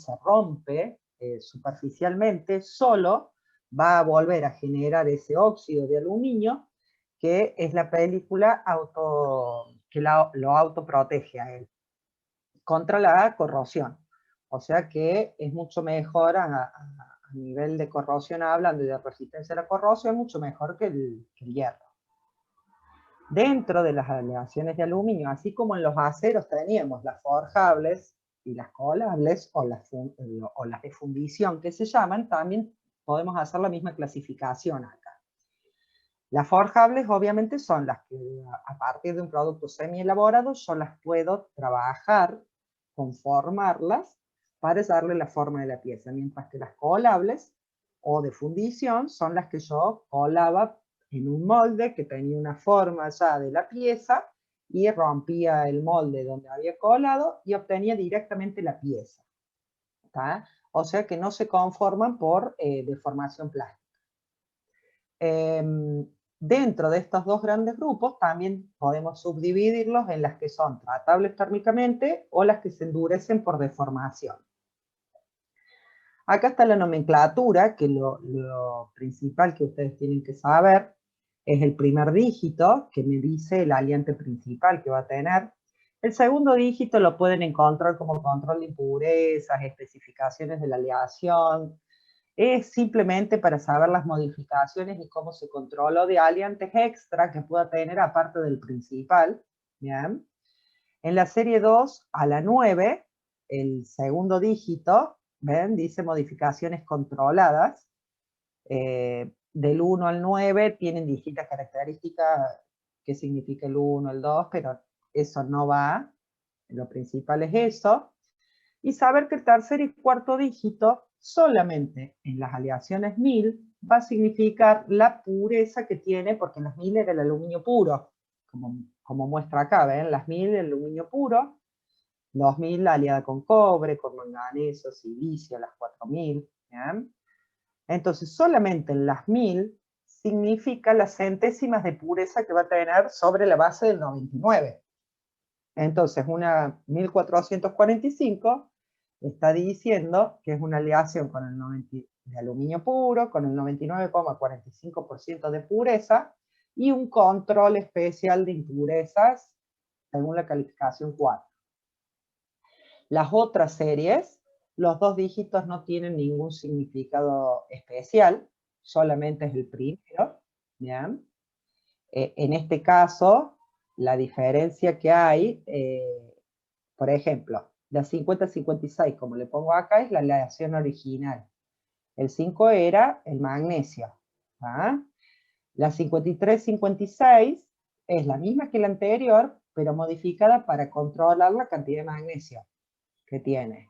se rompe superficialmente, solo va a volver a generar ese óxido de aluminio, que es la película que lo autoprotege a él contra la corrosión. O sea que es mucho mejor a nivel de corrosión, hablando de resistencia a la corrosión, mucho mejor que el hierro. Dentro de las aleaciones de aluminio, así como en los aceros teníamos las forjables y las colables, o las de fundición que se llaman, también podemos hacer la misma clasificación acá. Las forjables obviamente son las que a partir de un producto semi-elaborado yo las puedo trabajar, conformarlas para darle la forma de la pieza, mientras que las colables o de fundición son las que yo colaba en un molde que tenía una forma ya de la pieza y rompía el molde donde había colado y obtenía directamente la pieza. ¿Tá? O sea que no se conforman por deformación plástica. Dentro de estos dos grandes grupos también podemos subdividirlos en las que son tratables térmicamente o las que se endurecen por deformación. Acá está la nomenclatura, que lo principal que ustedes tienen que saber es el primer dígito, que me dice el aliante principal que va a tener. El segundo dígito lo pueden encontrar como control de impurezas, especificaciones de la aleación. Es simplemente para saber las modificaciones y cómo se controla de aliantes extra que pueda tener aparte del principal. ¿Bien? En la serie 2 a la 9, el segundo dígito, ¿ven? Dice modificaciones controladas. Del 1 al 9 tienen distintas características, qué significa el 1, el 2, pero eso no va. Lo principal es eso. Y saber que el tercer y cuarto dígito solamente en las aleaciones 1000 va a significar la pureza que tiene, porque en las 1000 era el aluminio puro, como muestra acá, ¿ven? Las 1000 el aluminio puro, 2000 aliada con cobre, con manganeso, silicio, las 4000, ¿bien? Entonces solamente en las 1000 significa las centésimas de pureza que va a tener sobre la base del 99. Entonces, una 1445 está diciendo que es una aleación con el 90 de aluminio puro, con el 99,45% de pureza y un control especial de impurezas según la calificación 4. Las otras series, los dos dígitos no tienen ningún significado especial, solamente es el primero. ¿Bien? En este caso, la diferencia que hay, por ejemplo, la 50-56, como le pongo acá, es la aleación original. El 5 era el magnesio. ¿Ah? La 53-56 es la misma que la anterior, pero modificada para controlar la cantidad de magnesio que tiene.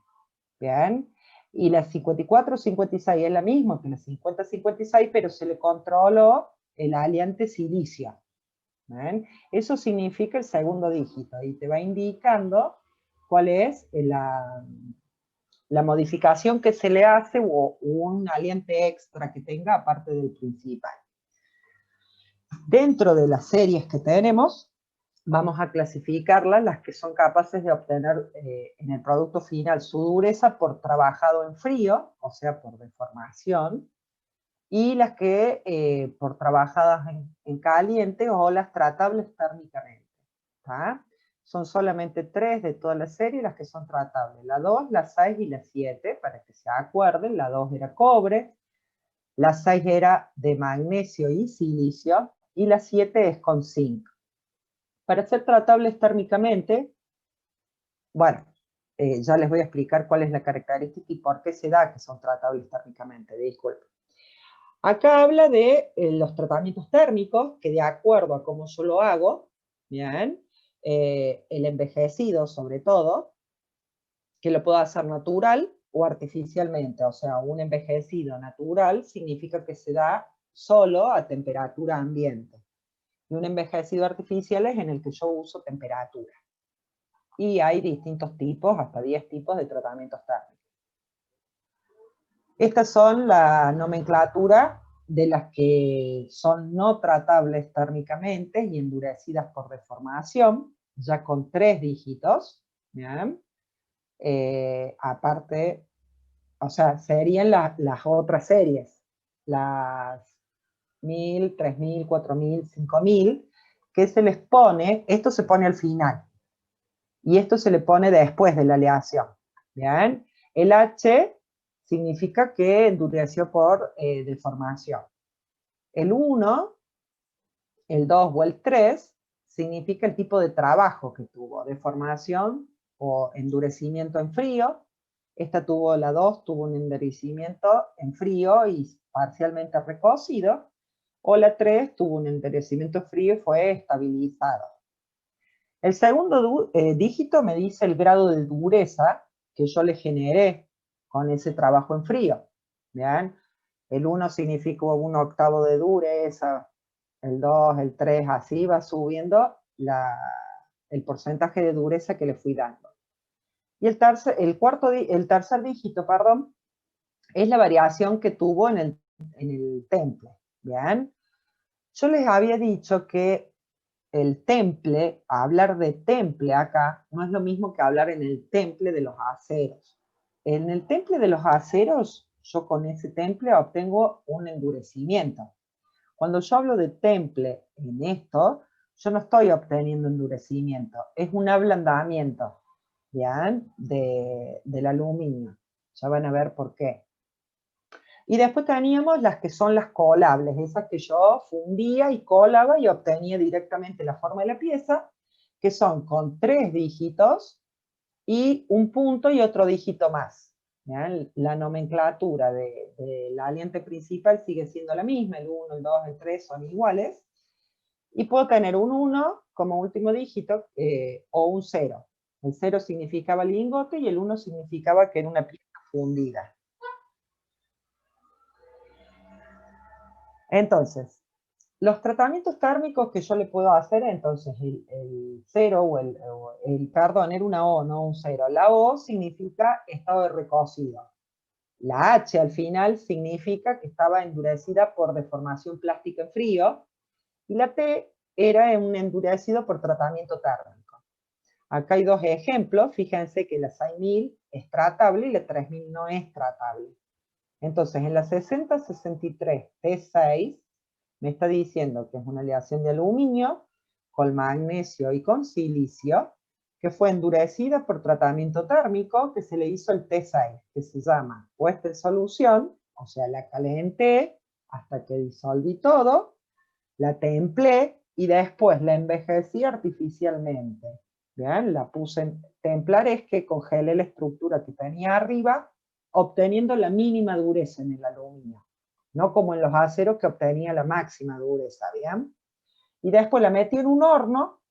¿Bien? Y la 54-56 es la misma que la 50-56, pero se le controló el aliante silicio. ¿Ven? Eso significa el segundo dígito y te va indicando cuál es la modificación que se le hace o un aliente extra que tenga aparte del principal. Dentro de las series que tenemos, vamos a clasificarlas, las que son capaces de obtener en el producto final su dureza por trabajado en frío, o sea, por deformación, y las que por trabajadas en caliente o las tratables térmicamente. ¿Tá? Son solamente 3 de toda la serie las que son tratables, la 2, la 6 y la 7, para que se acuerden. La 2 era cobre, la 6 era de magnesio y silicio, y la 7 es con zinc. Para ser tratables térmicamente, bueno, ya les voy a explicar cuál es la característica y por qué se da que son tratables térmicamente, disculpen. Acá habla de los tratamientos térmicos, que de acuerdo a cómo yo lo hago, ¿bien? El envejecido sobre todo, que lo puedo hacer natural o artificialmente. O sea, un envejecido natural significa que se da solo a temperatura ambiente. Y un envejecido artificial es en el que yo uso temperatura. Y hay distintos tipos, hasta 10 tipos de tratamientos térmicos. Estas son la nomenclatura de las que son no tratables térmicamente y endurecidas por deformación, ya con 3 dígitos. ¿Bien? Aparte o sea, serían las otras series, las 1000, 3000, 4000, 5000, que se les pone, esto se pone al final, y esto se le pone después de la aleación, ¿bien? El H significa que endureció por deformación. El 1, el 2 o el 3 significa el tipo de trabajo que tuvo, deformación o endurecimiento en frío. Esta tuvo, la 2 tuvo un endurecimiento en frío y parcialmente recocido, o la 3 tuvo un endurecimiento frío y fue estabilizado. El segundo dígito me dice el grado de dureza que yo le generé con ese trabajo en frío. ¿Bien? El 1 significa 1/8 de dureza, el 2, el 3, así va subiendo el porcentaje de dureza que le fui dando. Y el tercer dígito, perdón, es la variación que tuvo en el temple. ¿Bien? Yo les había dicho que el temple, hablar de temple acá, no es lo mismo que hablar en el temple de los aceros. En el temple de los aceros, yo con ese temple obtengo un endurecimiento. Cuando yo hablo de temple en esto, yo no estoy obteniendo endurecimiento, es un ablandamiento, ¿bien? Del aluminio. Ya van a ver por qué. Y después teníamos las que son las colables, esas que yo fundía y colaba y obtenía directamente la forma de la pieza, que son con 3 dígitos y un punto y otro dígito más. ¿Bien? La nomenclatura de la aliante principal sigue siendo la misma, el 1, el 2, el 3 son iguales, y puedo tener un 1 como último dígito o un 0. El 0 significaba lingote y el 1 significaba que era una pieza fundida. Entonces, los tratamientos térmicos que yo le puedo hacer, entonces el 0 o perdón, era una O, no un 0. La O significa estado de recocido. La H al final significa que estaba endurecida por deformación plástica en frío. Y la T era un endurecido por tratamiento térmico. Acá hay dos ejemplos. Fíjense que la 6000 es tratable y la 3000 no es tratable. Entonces, en la 6063 T6 me está diciendo que es una aleación de aluminio con magnesio y con silicio, que fue endurecida por tratamiento térmico, que se le hizo el T6, que se llama puesta en solución, o sea, la calenté hasta que disolví todo, la templé y después la envejecí artificialmente. ¿Bien? La puse en templar, es que congelé la estructura que tenía arriba, obteniendo la mínima dureza en el aluminio, no como en los aceros que obtenía la máxima dureza, ¿bien? Y después la metí en un horno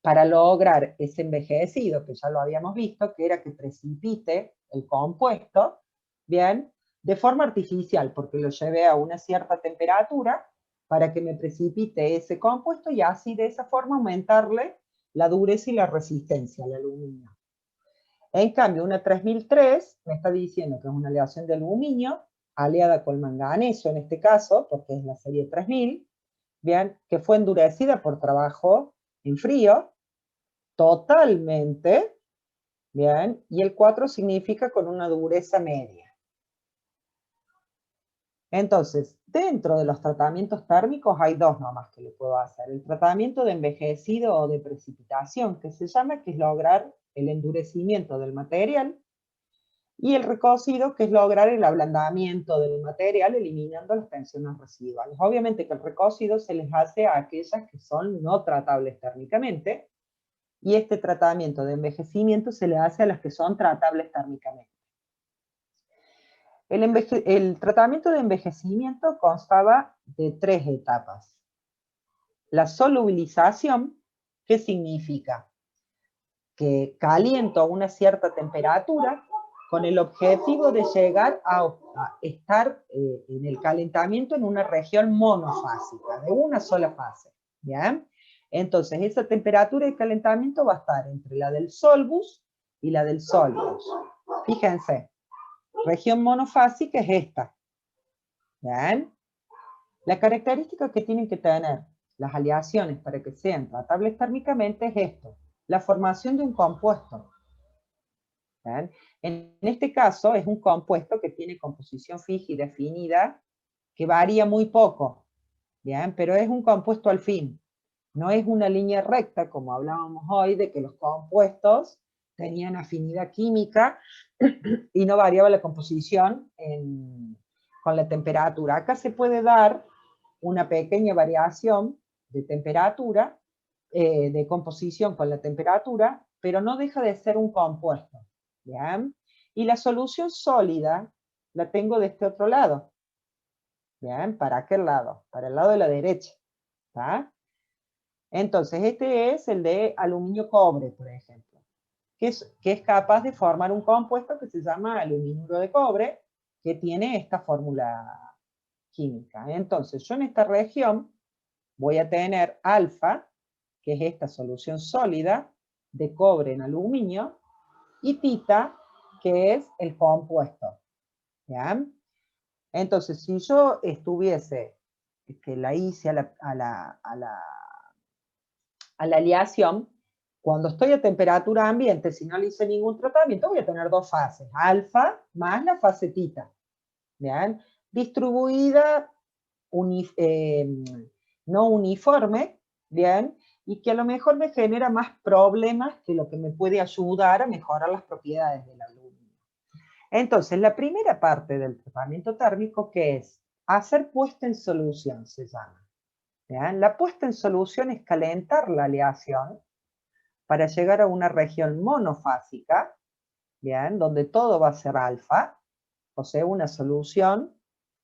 para lograr ese envejecido, que ya lo habíamos visto, que era que precipite el compuesto, ¿bien? De forma artificial, porque lo llevé a una cierta temperatura para que me precipite ese compuesto y así de esa forma aumentarle la dureza y la resistencia al aluminio. En cambio, una 3003 me está diciendo que es una aleación de aluminio, aliada con manganeso en este caso, porque es la serie 3000, ¿bien? Que fue endurecida por trabajo en frío, totalmente, ¿bien? Y el 4 significa con una dureza media. Entonces, dentro de los tratamientos térmicos hay dos nomás que le puedo hacer. El tratamiento de envejecido o de precipitación, que se llama, que es lograr el endurecimiento del material, y el recocido, que es lograr el ablandamiento del material eliminando las tensiones residuales. Obviamente que el recocido se les hace a aquellas que son no tratables térmicamente, y este tratamiento de envejecimiento se le hace a las que son tratables térmicamente. El tratamiento de envejecimiento constaba de 3 etapas. La solubilización, ¿qué significa? Que caliento a una cierta temperatura con el objetivo de llegar a estar en el calentamiento en una región monofásica, de una sola fase. ¿Bien? Entonces, esa temperatura de calentamiento va a estar entre la del solvus y la del solvus. Fíjense, región monofásica es esta. ¿Bien? La característica que tienen que tener las aleaciones para que sean tratables térmicamente es esto, la formación de un compuesto. ¿Bien? En este caso es un compuesto que tiene composición fija y definida, que varía muy poco, ¿bien? Pero es un compuesto al fin. No es una línea recta, como hablábamos hoy, de que los compuestos tenían afinidad química y no variaba la composición con la temperatura. Acá se puede dar una pequeña variación de temperatura, de composición con la temperatura, pero no deja de ser un compuesto. ¿Bien? Y la solución sólida la tengo de este otro lado. ¿Bien? ¿Para aquel lado? Para el lado de la derecha. ¿Está? Entonces, este es el de aluminio-cobre, por ejemplo, que es capaz de formar un compuesto que se llama aluminuro de cobre, que tiene esta fórmula química. Entonces, yo en esta región voy a tener alfa, que es esta solución sólida de cobre en aluminio, y tita, que es el compuesto. ¿Ya? Entonces, si yo estuviese, que la hice a la aleación, cuando estoy a temperatura ambiente, si no le hice ningún tratamiento, voy a tener dos fases, alfa más la fase tita. ¿Bien? Distribuida, no uniforme, ¿bien? Y que a lo mejor me genera más problemas que lo que me puede ayudar a mejorar las propiedades del aluminio. Entonces, la primera parte del tratamiento térmico, que es hacer puesta en solución, se llama. ¿Bien? La puesta en solución es calentar la aleación para llegar a una región monofásica, ¿bien? Donde todo va a ser alfa, o sea, una solución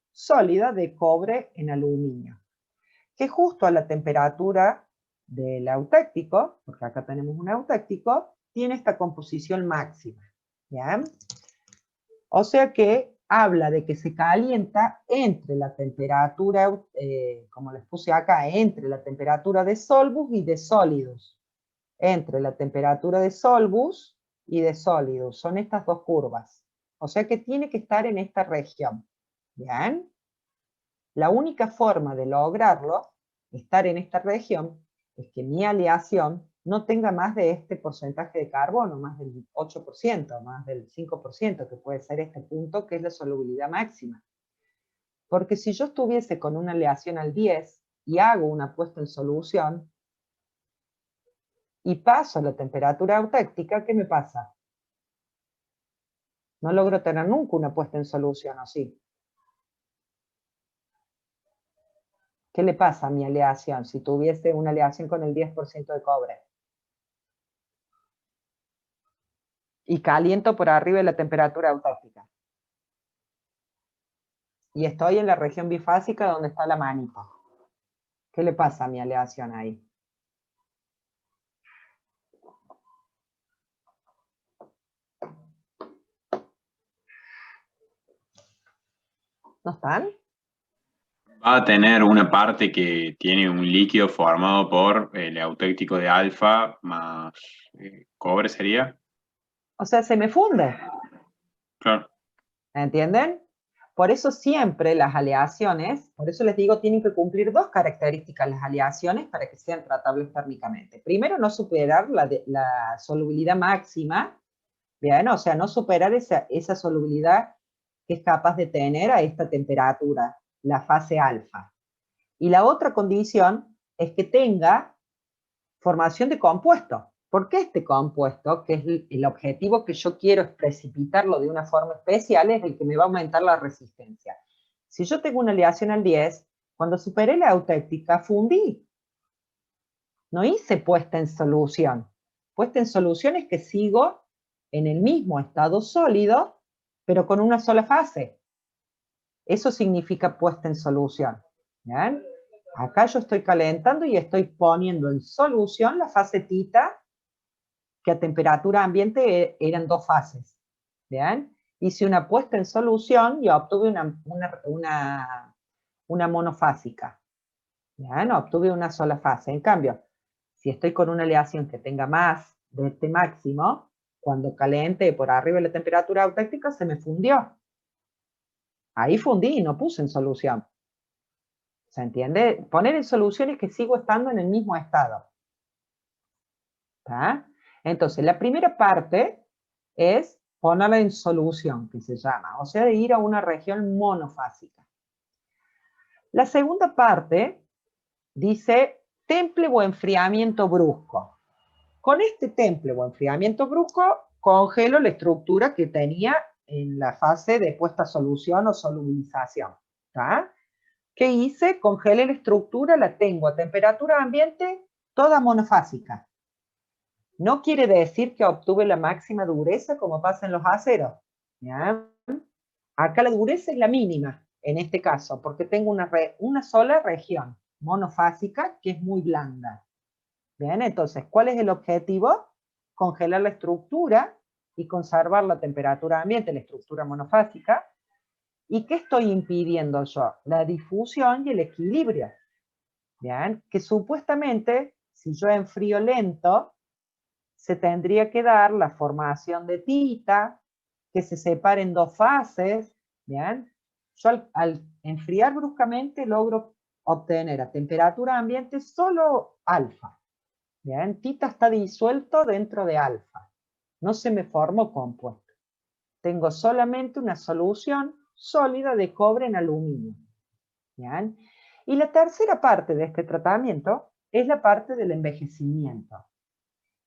sólida de cobre en aluminio, que justo a la temperatura del eutéctico, porque acá tenemos un eutéctico, tiene esta composición máxima. ¿Bien? O sea que habla de que se calienta entre la temperatura, como les puse acá, entre la temperatura de solvus y de sólidos. Entre la temperatura de solvus y de sólidos. Son estas dos curvas. O sea que tiene que estar en esta región. ¿Bien? La única forma de lograrlo, estar en esta región, es que mi aleación no tenga más de este porcentaje de carbono, más del 8%, más del 5%, que puede ser este punto, que es la solubilidad máxima. Porque si yo estuviese con una aleación al 10 y hago una puesta en solución, y paso a la temperatura eutéctica, ¿qué me pasa? No logro tener nunca una puesta en solución, ¿o sí? ¿Qué le pasa a mi aleación si tuviese una aleación con el 10% de cobre? Y caliento por arriba de la temperatura eutóxica. Y estoy en la región bifásica donde está la manita. ¿Qué le pasa a mi aleación ahí? ¿No están? Va a tener una parte que tiene un líquido formado por el eutéctico de alfa más cobre sería. O sea, se me funde. Claro. ¿Entienden? Por eso siempre las aleaciones, por eso les digo, tienen que cumplir dos características las aleaciones para que sean tratables térmicamente. Primero, no superar la solubilidad máxima, ¿bien? O sea, no superar esa solubilidad que es capaz de tener a esta temperatura, la fase alfa. Y la otra condición es que tenga formación de compuesto. Porque este compuesto, que es el objetivo que yo quiero es precipitarlo de una forma especial, es el que me va a aumentar la resistencia. Si yo tengo una aleación al 10, cuando superé la eutéctica, fundí. No hice puesta en solución. Puesta en solución es que sigo en el mismo estado sólido, pero con una sola fase. Eso significa puesta en solución. ¿Bien? Acá yo estoy calentando y estoy poniendo en solución la fase tita, que a temperatura ambiente eran dos fases. ¿Bien? Hice una puesta en solución y obtuve una monofásica. ¿Bien? Obtuve una sola fase. En cambio, si estoy con una aleación que tenga más de este máximo, cuando caliente por arriba de la temperatura eutéctica se me fundió. Ahí fundí y no puse en solución. ¿Se entiende? Poner en solución es que sigo estando en el mismo estado. ¿Está? Entonces, la primera parte es ponerla en solución, que se llama, o sea, de ir a una región monofásica. La segunda parte dice temple o enfriamiento brusco. Con este temple o enfriamiento brusco congelo la estructura que tenía en la fase de puesta a solución o solubilización. ¿Tá? ¿Qué hice? Congelé la estructura, la tengo a temperatura ambiente, toda monofásica. No quiere decir que obtuve la máxima dureza como pasa en los aceros. ¿Ya? Acá la dureza es la mínima, en este caso, porque tengo una sola región monofásica que es muy blanda. Bien, entonces, ¿cuál es el objetivo? Congelar la estructura y conservar la temperatura ambiente, la estructura monofásica. ¿Y qué estoy impidiendo yo? La difusión y el equilibrio. Bien, que supuestamente, si yo enfrío lento, se tendría que dar la formación de tita, que se separe en dos fases. Bien, yo al enfriar bruscamente logro obtener a temperatura ambiente solo alfa. Bien, tita está disuelto dentro de alfa. No se me formó compuesto. Tengo solamente una solución sólida de cobre en aluminio. Bien. Y la tercera parte de este tratamiento es la parte del envejecimiento.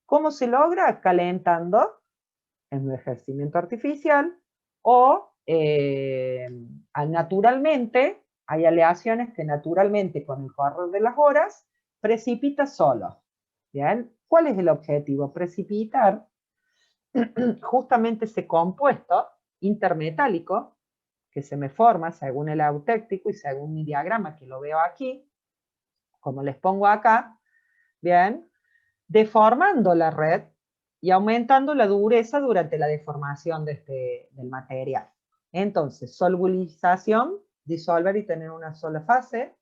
¿Cómo se logra? Calentando envejecimiento artificial o naturalmente, hay aleaciones que naturalmente con el correr de las horas precipita solo. ¿Bien? ¿Cuál es el objetivo? Precipitar justamente ese compuesto intermetálico que se me forma según el eutéctico y según mi diagrama que lo veo aquí, como les pongo acá, bien, deformando la red y aumentando la dureza durante la deformación del material. Entonces, solubilización, disolver y tener una sola fase,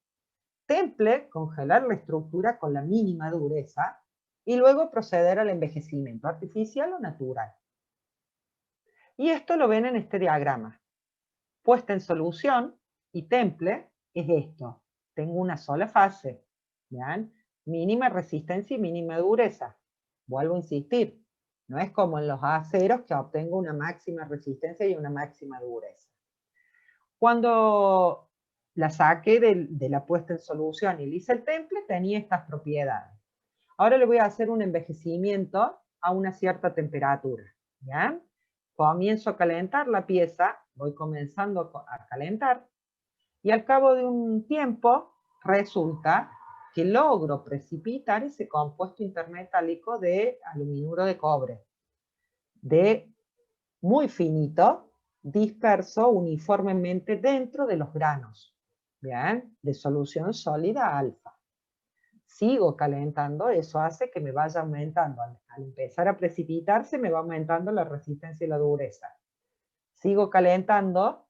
temple, congelar la estructura con la mínima dureza, y luego proceder al envejecimiento artificial o natural. Y esto lo ven en este diagrama. Puesta en solución y temple es esto. Tengo una sola fase. ¿Bien? Mínima resistencia y mínima dureza. Vuelvo a insistir. No es como en los aceros que obtengo una máxima resistencia y una máxima dureza. Cuando la saqué de la puesta en solución y le hice el temple, tenía estas propiedades. Ahora le voy a hacer un envejecimiento a una cierta temperatura. ¿Ya? Comienzo a calentar la pieza, voy comenzando a calentar, y al cabo de un tiempo resulta que logro precipitar ese compuesto intermetálico de aluminuro de cobre, de muy finito, disperso uniformemente dentro de los granos, ¿bien? De solución sólida alfa. Sigo calentando, eso hace que me vaya aumentando. Al empezar a precipitarse, me va aumentando la resistencia y la dureza. Sigo calentando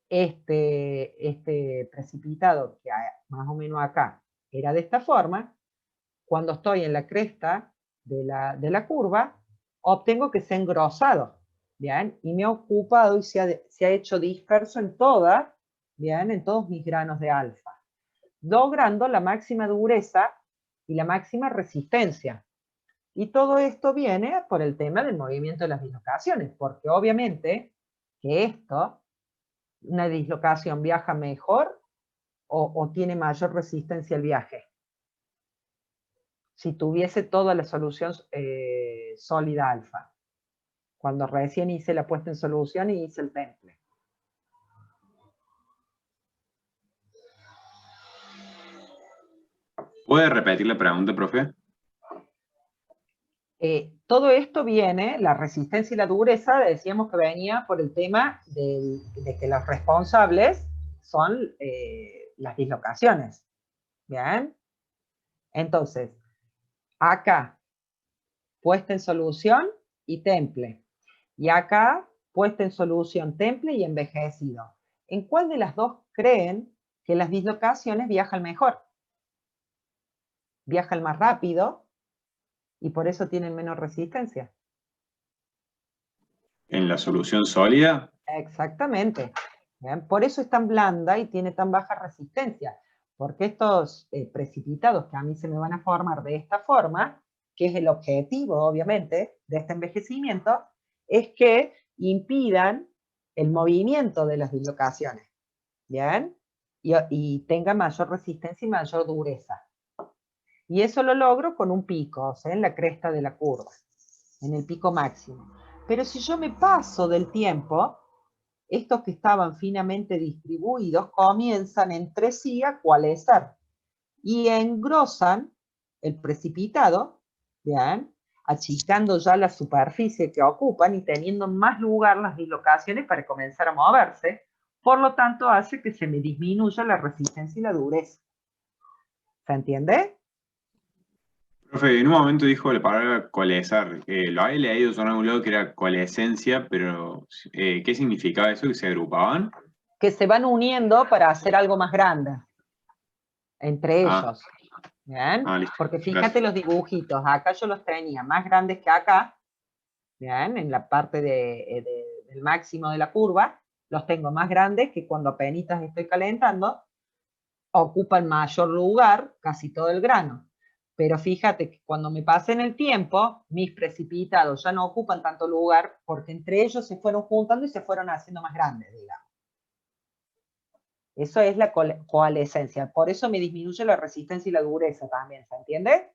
este precipitado, que más o menos acá era de esta forma. Cuando estoy en la cresta de la curva, obtengo que se ha engrosado, ¿bien? Y me ha ocupado y se ha hecho disperso en ¿bien? En todos mis granos de alfa, logrando la máxima dureza y la máxima resistencia. Y todo esto viene por el tema del movimiento de las dislocaciones, porque obviamente que una dislocación viaja mejor o tiene mayor resistencia al viaje. Si tuviese toda la solución sólida alfa, cuando recién hice la puesta en solución y hice el temple. ¿Puede repetir la pregunta, profe? Todo esto viene, la resistencia y la dureza, decíamos que venía por el tema de que los responsables son las dislocaciones. ¿Bien? Entonces, acá, puesta en solución y temple. Y acá, puesta en solución, temple y envejecido. ¿En cuál de las dos creen que las dislocaciones viajan mejor? Viajan más rápido y por eso tienen menos resistencia. ¿En la solución sólida? Exactamente. ¿Bien? Por eso es tan blanda y tiene tan baja resistencia. Porque estos precipitados que a mí se me van a formar de esta forma, que es el objetivo, obviamente, de este envejecimiento, es que impidan el movimiento de las dislocaciones, ¿bien? Y tenga mayor resistencia y mayor dureza. Y eso lo logro con un pico, o sea, en la cresta de la curva, en el pico máximo. Pero si yo me paso del tiempo, estos que estaban finamente distribuidos comienzan entre sí a coalescer y engrosan el precipitado, ¿bien? Achicando ya la superficie que ocupan y teniendo más lugar las dislocaciones para comenzar a moverse. Por lo tanto, hace que se me disminuya la resistencia y la dureza. ¿Se entiende? Profe, en un momento dijo la palabra coalescer. Lo había leído yo en algún lado que era coalescencia, pero ¿qué significaba eso? ¿Que se agrupaban? Que se van uniendo para hacer algo más grande entre Ah, ellos. ¿Bien? listo. Porque fíjate Gracias. los dibujitos, acá yo los tenía más grandes que acá, ¿bien? En la parte del máximo de la curva, los tengo más grandes que cuando apenas estoy calentando, ocupan mayor lugar casi todo el grano. Pero fíjate que cuando me pasen el tiempo, mis precipitados ya no ocupan tanto lugar porque entre ellos se fueron juntando y se fueron haciendo más grandes, digamos. Eso es la coalescencia. Por eso me disminuye la resistencia y la dureza también, ¿se entiende?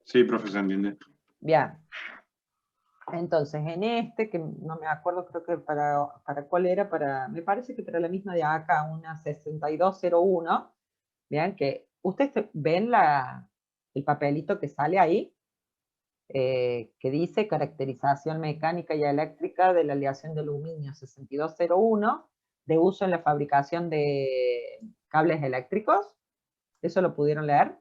Sí, profe, se entiende. Bien. Entonces, en este, que no me acuerdo, creo que para cuál era, me parece que para la misma de acá, una 6201, vean que ustedes ven el papelito que sale ahí, que dice caracterización mecánica y eléctrica de la aleación de aluminio 6201, de uso en la fabricación de cables eléctricos. ¿Eso lo pudieron leer?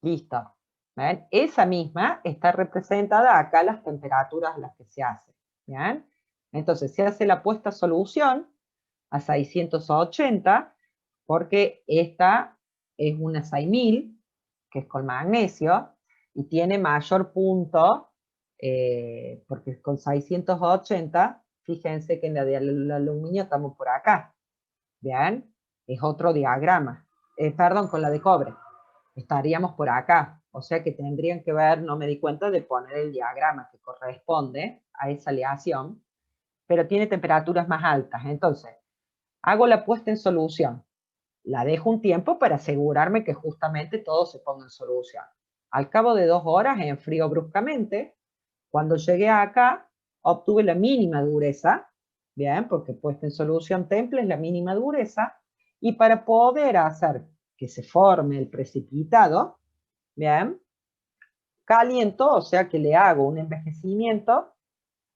Listo. ¿Ven? Esa misma está representada acá las temperaturas a las que se hace. ¿Bien? Entonces se hace la puesta a solución a 680 porque esta es una 6000, que es con magnesio, y tiene mayor punto, porque con 680, fíjense que en la del aluminio estamos por acá. ¿Bien? Es otro diagrama. Perdón, con la de cobre estaríamos por acá. O sea que tendrían que ver, no me di cuenta de poner el diagrama que corresponde a esa aleación, pero tiene temperaturas más altas. Entonces, hago la puesta en solución. La dejo un tiempo para asegurarme que justamente todo se ponga en solución. Al cabo de 2 horas enfrío bruscamente. Cuando llegué acá, obtuve la mínima dureza, bien, porque puesta en solución temple es la mínima dureza, y para poder hacer que se forme el precipitado, bien, caliento, o sea que le hago un envejecimiento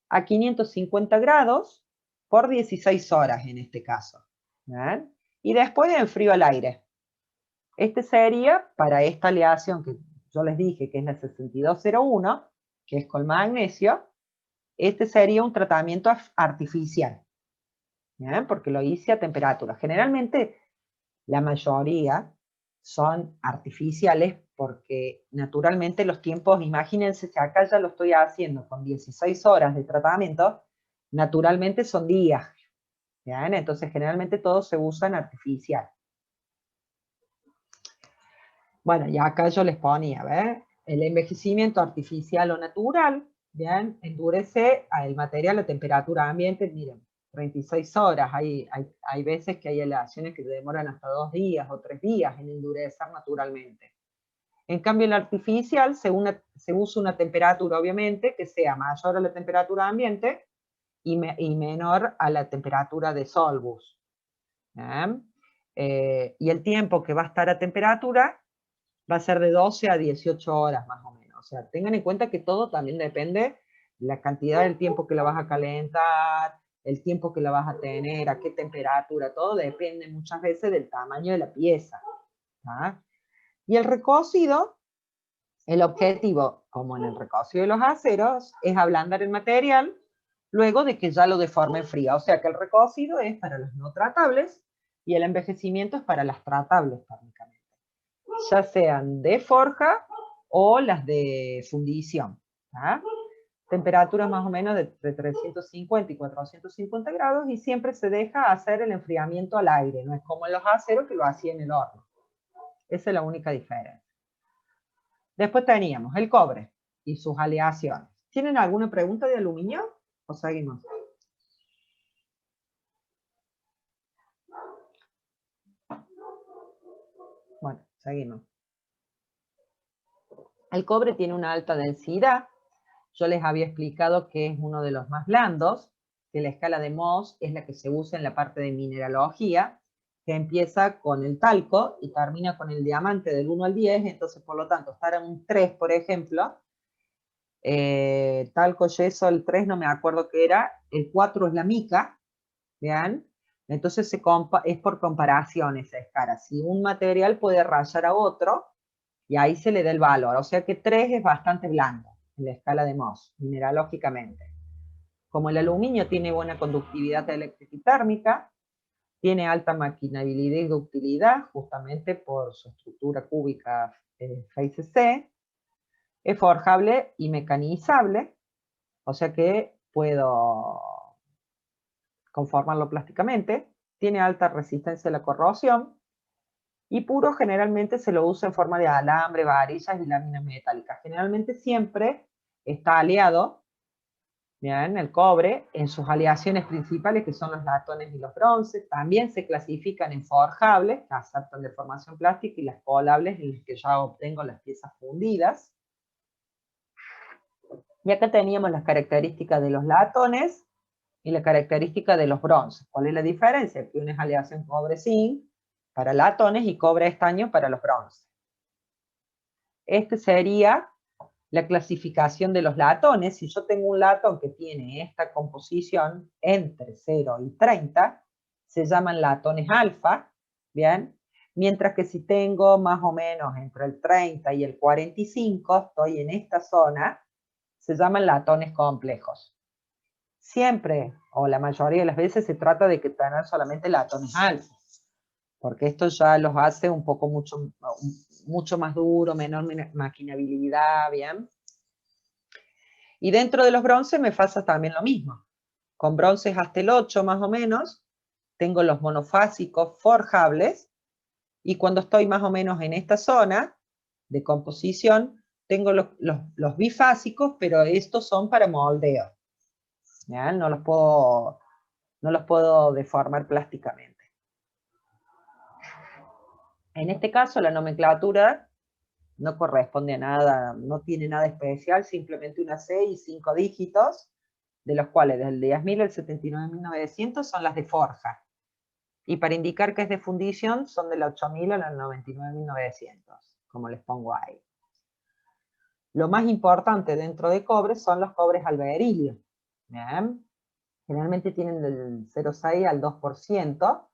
a 550 grados por 16 horas en este caso, bien, y después enfrío al aire. Este sería para esta aleación que yo les dije que es la 6201, que es con magnesio. Este sería un tratamiento artificial, ¿bien? Porque lo hice a temperatura. Generalmente la mayoría son artificiales porque naturalmente los tiempos, imagínense si acá ya lo estoy haciendo con 16 horas de tratamiento, naturalmente son días, ¿bien? Entonces generalmente todo se usa en artificial. Bueno, y acá yo les ponía, ¿ves? El envejecimiento artificial o natural, ¿bien? Endurece el material a temperatura ambiente, miren, 36 horas. Hay veces que hay aleaciones que demoran hasta 2 días o 3 días en endurecer naturalmente. En cambio, el artificial se usa una temperatura, obviamente, que sea mayor a la temperatura ambiente y menor a la temperatura de Solbus. Y el tiempo que va a estar a temperatura va a ser de 12 a 18 horas más o menos. O sea, tengan en cuenta que todo también depende de la cantidad del tiempo que la vas a calentar, el tiempo que la vas a tener, a qué temperatura, todo depende muchas veces del tamaño de la pieza. ¿Ah? Y el recocido, el objetivo, como en el recocido de los aceros, es ablandar el material luego de que ya lo deforme fría. O sea que el recocido es para los no tratables y el envejecimiento es para las tratables térmicamente, ya sean de forja o las de fundición. ¿Ah? Temperaturas más o menos de 350 y 450 grados, y siempre se deja hacer el enfriamiento al aire, no es como en los aceros que lo hacía en el horno. Esa es la única diferencia. Después teníamos el cobre y sus aleaciones. ¿Tienen alguna pregunta de aluminio? ¿O seguimos? Bueno, seguimos. El cobre tiene una alta densidad. Yo les había explicado que es uno de los más blandos, que la escala de Mohs es la que se usa en la parte de mineralogía, que empieza con el talco y termina con el diamante del 1 al 10, entonces por lo tanto estar en un 3, por ejemplo, talco, yeso, el 3 no me acuerdo qué era, el 4 es la mica, ¿vean? Entonces es por comparación esa escala. Si un material puede rayar a otro, y ahí se le da el valor. O sea que 3 es bastante blando en la escala de Mohs, mineralógicamente. Como el aluminio tiene buena conductividad eléctrica y térmica, tiene alta maquinabilidad y ductilidad, justamente por su estructura cúbica FCC, es forjable y mecanizable, o sea que puedo conformarlo plásticamente, tiene alta resistencia a la corrosión, y puro generalmente se lo usa en forma de alambre, varillas y láminas metálicas. Generalmente siempre está aliado, bien, el cobre, en sus aleaciones principales, que son los latones y los bronces. También se clasifican en forjables, que aceptan deformación plástica, y las colables, en las que ya obtengo las piezas fundidas. Y acá teníamos las características de los latones y la característica de los bronces. ¿Cuál es la diferencia? Que una es aleación cobre-zinc para latones y cobre-estaño para los bronces. Este sería la clasificación de los latones. Si yo tengo un latón que tiene esta composición entre 0 y 30, se llaman latones alfa, ¿bien? Mientras que si tengo más o menos entre el 30 y el 45, estoy en esta zona, se llaman latones complejos. Siempre, o la mayoría de las veces, se trata de que tengan solamente latones alfa, porque esto ya los hace un poco mucho más duro, menor maquinabilidad, ¿bien? Y dentro de los bronces me pasa también lo mismo. Con bronces hasta el 8 más o menos, tengo los monofásicos forjables, y cuando estoy más o menos en esta zona de composición, tengo los bifásicos, pero estos son para moldeo. ¿Ya? No los puedo deformar plásticamente. En este caso, la nomenclatura no corresponde a nada, no tiene nada especial, simplemente una C y 5 dígitos, de los cuales del 10.000 al 79.900 son las de forja. Y para indicar que es de fundición, son del 8.000 al 99.900, como les pongo ahí. Lo más importante dentro de cobre son los cobres al berilio. ¿Bien? Generalmente tienen del 0,6 al 2%,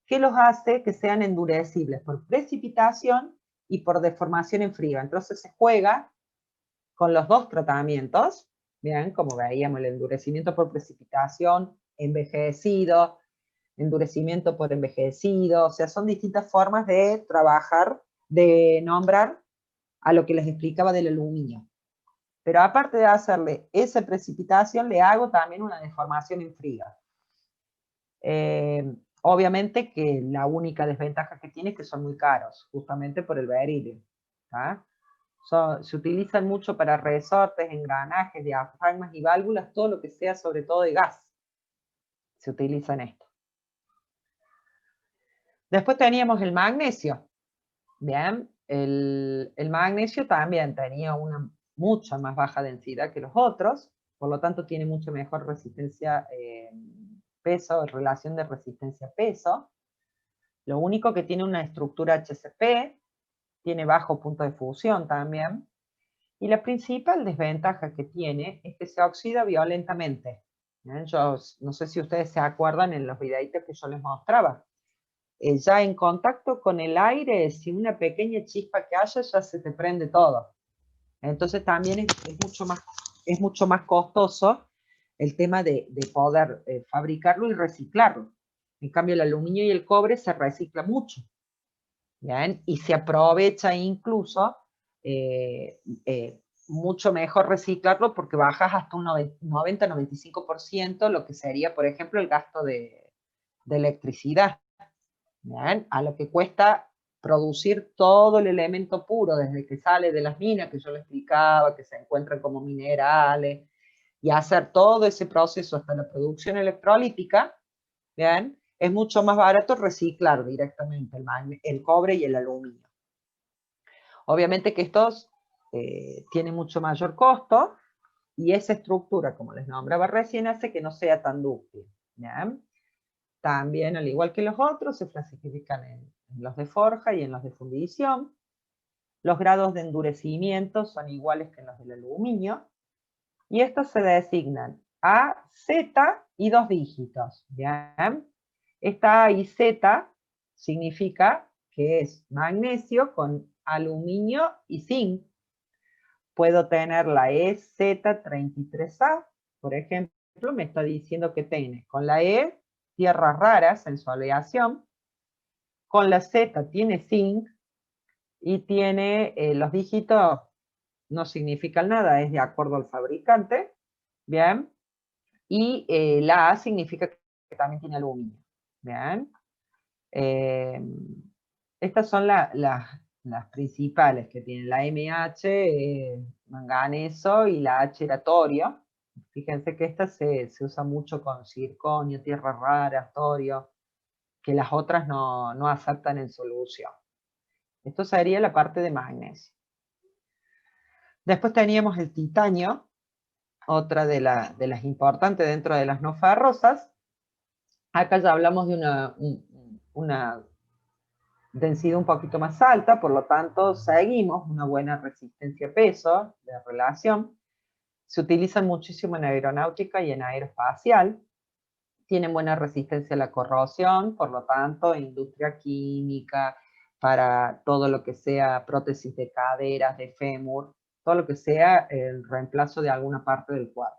que los hace que sean endurecibles por precipitación y por deformación en frío. Entonces se juega con los dos tratamientos, bien, como veíamos, el endurecimiento por precipitación, envejecido, endurecimiento por envejecido, o sea, son distintas formas de trabajar, de nombrar a lo que les explicaba del aluminio. Pero aparte de hacerle esa precipitación, le hago también una deformación en frío. Obviamente que la única desventaja que tiene es que son muy caros, justamente por el berilio. Se utilizan mucho para resortes, engranajes, diafragmas y válvulas, todo lo que sea sobre todo de gas. Se utiliza en esto. Después teníamos el magnesio. Bien, el magnesio también tenía una mucha más baja densidad que los otros, por lo tanto tiene mucho mejor resistencia peso, relación de resistencia-peso. Lo único que tiene una estructura HCP, tiene bajo punto de fusión también, y la principal desventaja que tiene es que se oxida violentamente. Yo no sé si ustedes se acuerdan en los videitos que yo les mostraba. Ya en contacto con el aire, si una pequeña chispa que haya, ya se te prende todo. Entonces también es mucho más costoso el tema de poder fabricarlo y reciclarlo. En cambio, el aluminio y el cobre se recicla mucho. ¿Bien? Y se aprovecha incluso mucho mejor reciclarlo, porque bajas hasta un 90-95% lo que sería, por ejemplo, el gasto de electricidad. ¿Bien? A lo que cuesta producir todo el elemento puro desde que sale de las minas, que yo le explicaba, que se encuentran como minerales, y hacer todo ese proceso hasta la producción electrolítica, ¿bien? Es mucho más barato reciclar directamente el cobre y el aluminio. Obviamente que estos tienen mucho mayor costo, y esa estructura, como les nombraba recién, hace que no sea tan dúctil. ¿Bien? También, al igual que los otros, se clasifican en los de forja y en los de fundición. Los grados de endurecimiento son iguales que en los del aluminio, y estos se designan A, Z y 2 dígitos. ¿Bien? Esta A y Z significa que es magnesio con aluminio y zinc. Puedo tener la EZ33A, por ejemplo, me está diciendo que tiene con la E tierras raras en su aleación, con la Z tiene zinc y tiene los dígitos, no significan nada, es de acuerdo al fabricante, ¿bien? Y la A significa que también tiene aluminio, ¿bien? Estas son las principales que tienen la MH, manganeso, y la H era torio. Fíjense que esta se usa mucho con circonio, tierras raras, torio, que las otras no aceptan en solución. Esto sería la parte de magnesio. Después teníamos el titanio, otra de las importantes dentro de las no ferrosas. Acá ya hablamos de una densidad un poquito más alta, por lo tanto seguimos una buena resistencia-peso de relación. Se utilizan muchísimo en aeronáutica y en aeroespacial. Tienen buena resistencia a la corrosión, por lo tanto, en industria química, para todo lo que sea prótesis de caderas, de fémur, todo lo que sea el reemplazo de alguna parte del cuerpo.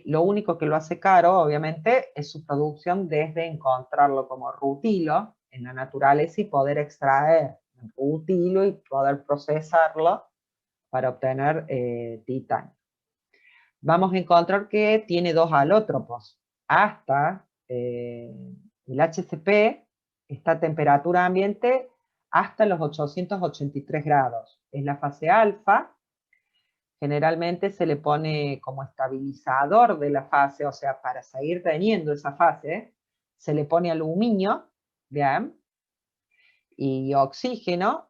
Lo único que lo hace caro, obviamente, es su producción desde encontrarlo como rutilo en la naturaleza y poder extraer el rutilo y poder procesarlo para obtener titanio. Vamos a encontrar que tiene 2 alótropos. Hasta el HCP está a temperatura ambiente hasta los 883 grados. Es la fase alfa. Generalmente se le pone como estabilizador de la fase, o sea, para seguir teniendo esa fase, se le pone aluminio, ¿bien? Y oxígeno,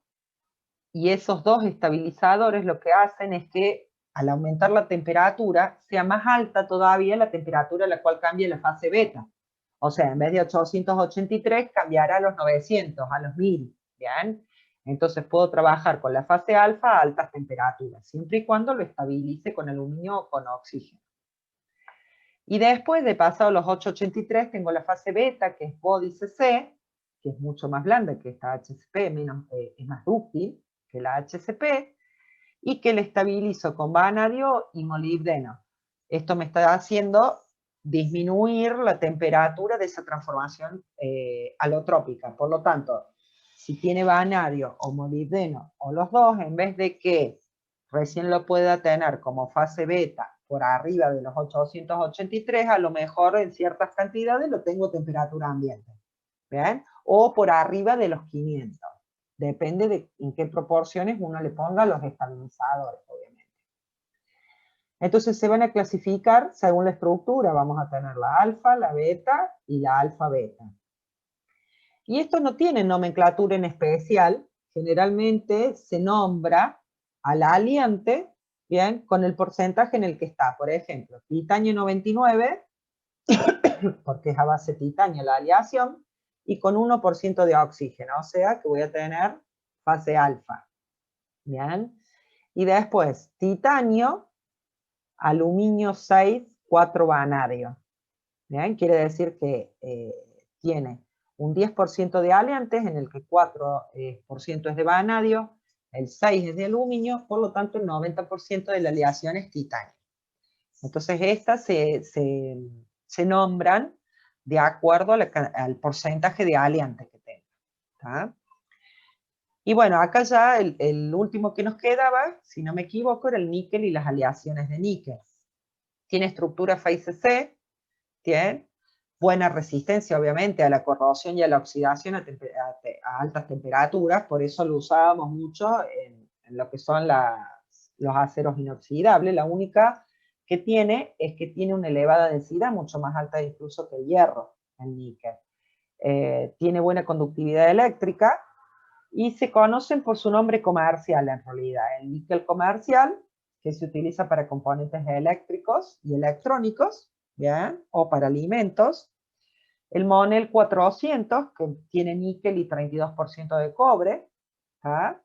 y esos 2 estabilizadores lo que hacen es que al aumentar la temperatura sea más alta todavía la temperatura a la cual cambia la fase beta. O sea, en vez de 883 cambiará a los 900, a los 1000, ¿bien? Entonces puedo trabajar con la fase alfa a altas temperaturas, siempre y cuando lo estabilice con aluminio o con oxígeno. Y después de pasado los 883 tengo la fase beta, que es body CC, que es mucho más blanda que esta HCP, es más dúctil que la HCP, y que le estabilizo con vanadio y molibdeno. Esto me está haciendo disminuir la temperatura de esa transformación alotrópica. Por lo tanto, si tiene vanadio o molibdeno o los dos, en vez de que recién lo pueda tener como fase beta por arriba de los 883, a lo mejor en ciertas cantidades lo tengo a temperatura ambiente, ¿bien? O por arriba de los 500. Depende de en qué proporciones uno le ponga los estabilizadores, obviamente. Entonces se van a clasificar según la estructura. Vamos a tener la alfa, la beta y la alfa-beta. Y esto no tiene nomenclatura en especial. Generalmente se nombra al aliante, ¿bien? Con el porcentaje en el que está. Por ejemplo, titanio 99, porque es a base de titanio la aleación, y con 1% de oxígeno, o sea que voy a tener fase alfa. ¿Bien? Y después, titanio, aluminio 6, 4 vanadio. ¿Bien? Quiere decir que tiene un 10% de aliantes, en el que 4% es de vanadio, el 6 es de aluminio, por lo tanto el 90% de la aleación es titanio. Entonces estas se nombran de acuerdo al porcentaje de aliantes que tenga. ¿Tá? Y bueno, acá ya el último que nos quedaba, si no me equivoco, era el níquel y las aleaciones de níquel. Tiene estructura fase C, ¿bien? buena resistencia, obviamente, a la corrosión y a la oxidación a altas temperaturas, por eso lo usábamos mucho en lo que son los aceros inoxidables. La única que tiene es que tiene una elevada densidad, mucho más alta incluso que el hierro, el níquel. Tiene buena conductividad eléctrica y se conocen por su nombre comercial en realidad. El níquel comercial, que se utiliza para componentes eléctricos y electrónicos, ¿bien? O para alimentos. El Monel 400, que tiene níquel y 32% de cobre. ¿Ah?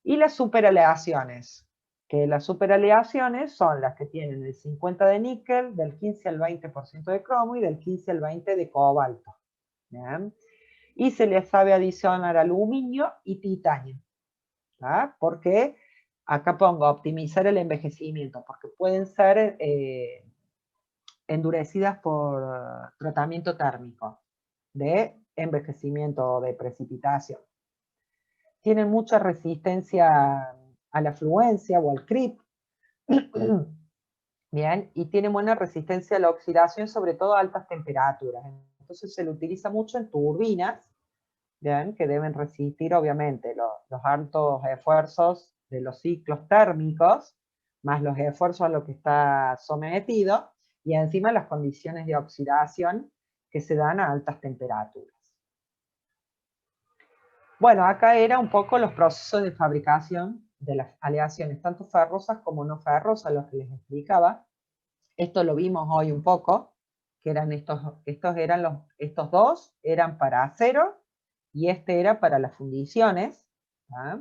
Y las superaleaciones, que las superaleaciones son las que tienen el 50 de níquel, del 15 al 20% de cromo y del 15 al 20% de cobalto. ¿Bien? Y se le sabe adicionar aluminio y titanio. ¿Ah? Porque acá pongo optimizar el envejecimiento, porque pueden ser endurecidas por tratamiento térmico de envejecimiento o de precipitación. Tienen mucha resistencia a la fluencia o al creep. Bien, y tiene buena resistencia a la oxidación, sobre todo a altas temperaturas. Entonces se lo utiliza mucho en turbinas, bien, que deben resistir obviamente los altos esfuerzos de los ciclos térmicos, más los esfuerzos a los que está sometido, y encima las condiciones de oxidación que se dan a altas temperaturas. Bueno, acá era un poco los procesos de fabricación de las aleaciones, tanto ferrosas como no ferrosas, los que les explicaba. Esto lo vimos hoy un poco, que eran estos dos eran para acero y este era para las fundiciones. ¿Ah?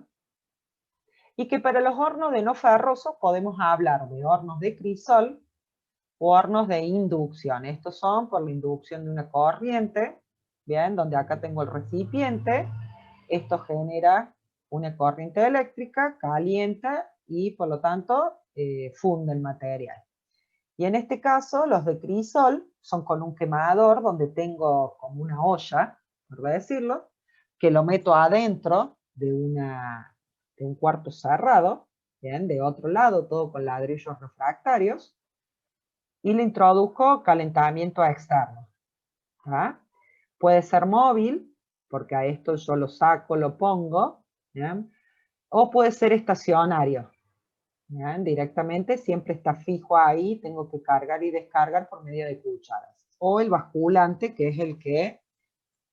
Y que para los hornos de no ferrosos podemos hablar de hornos de crisol o hornos de inducción. Estos son por la inducción de una corriente, bien, donde acá tengo el recipiente. Esto genera una corriente eléctrica, calienta y por lo tanto funde el material. Y en este caso los de crisol son con un quemador donde tengo como una olla, por decirlo, que lo meto adentro de un cuarto cerrado, ¿bien? De otro lado, todo con ladrillos refractarios, y le introduzco calentamiento externo. ¿Ah? Puede ser móvil, porque a esto yo lo saco, lo pongo, ¿bien? O puede ser estacionario. ¿Bien? Directamente siempre está fijo ahí, tengo que cargar y descargar por medio de cucharas. O el basculante, que es el que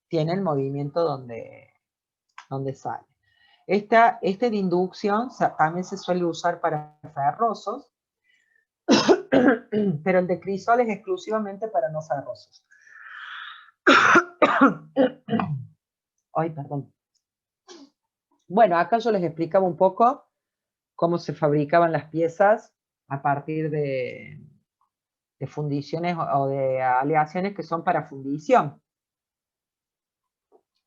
tiene el movimiento donde sale. Este de inducción también se suele usar para ferrosos, pero el de crisol es exclusivamente para no ferrosos. Ay, perdón. Bueno, acá yo les explicaba un poco cómo se fabricaban las piezas a partir de fundiciones o de aleaciones que son para fundición.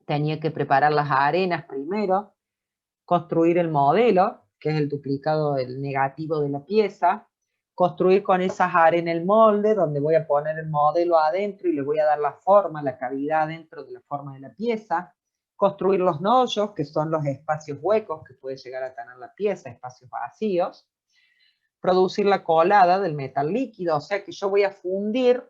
Tenía que preparar las arenas primero, construir el modelo, que es el duplicado del negativo de la pieza, construir con esas arenas el molde, donde voy a poner el modelo adentro y le voy a dar la forma, la cavidad dentro de la forma de la pieza, construir los nollos, que son los espacios huecos que puede llegar a tener la pieza, espacios vacíos, producir la colada del metal líquido, o sea que yo voy a fundir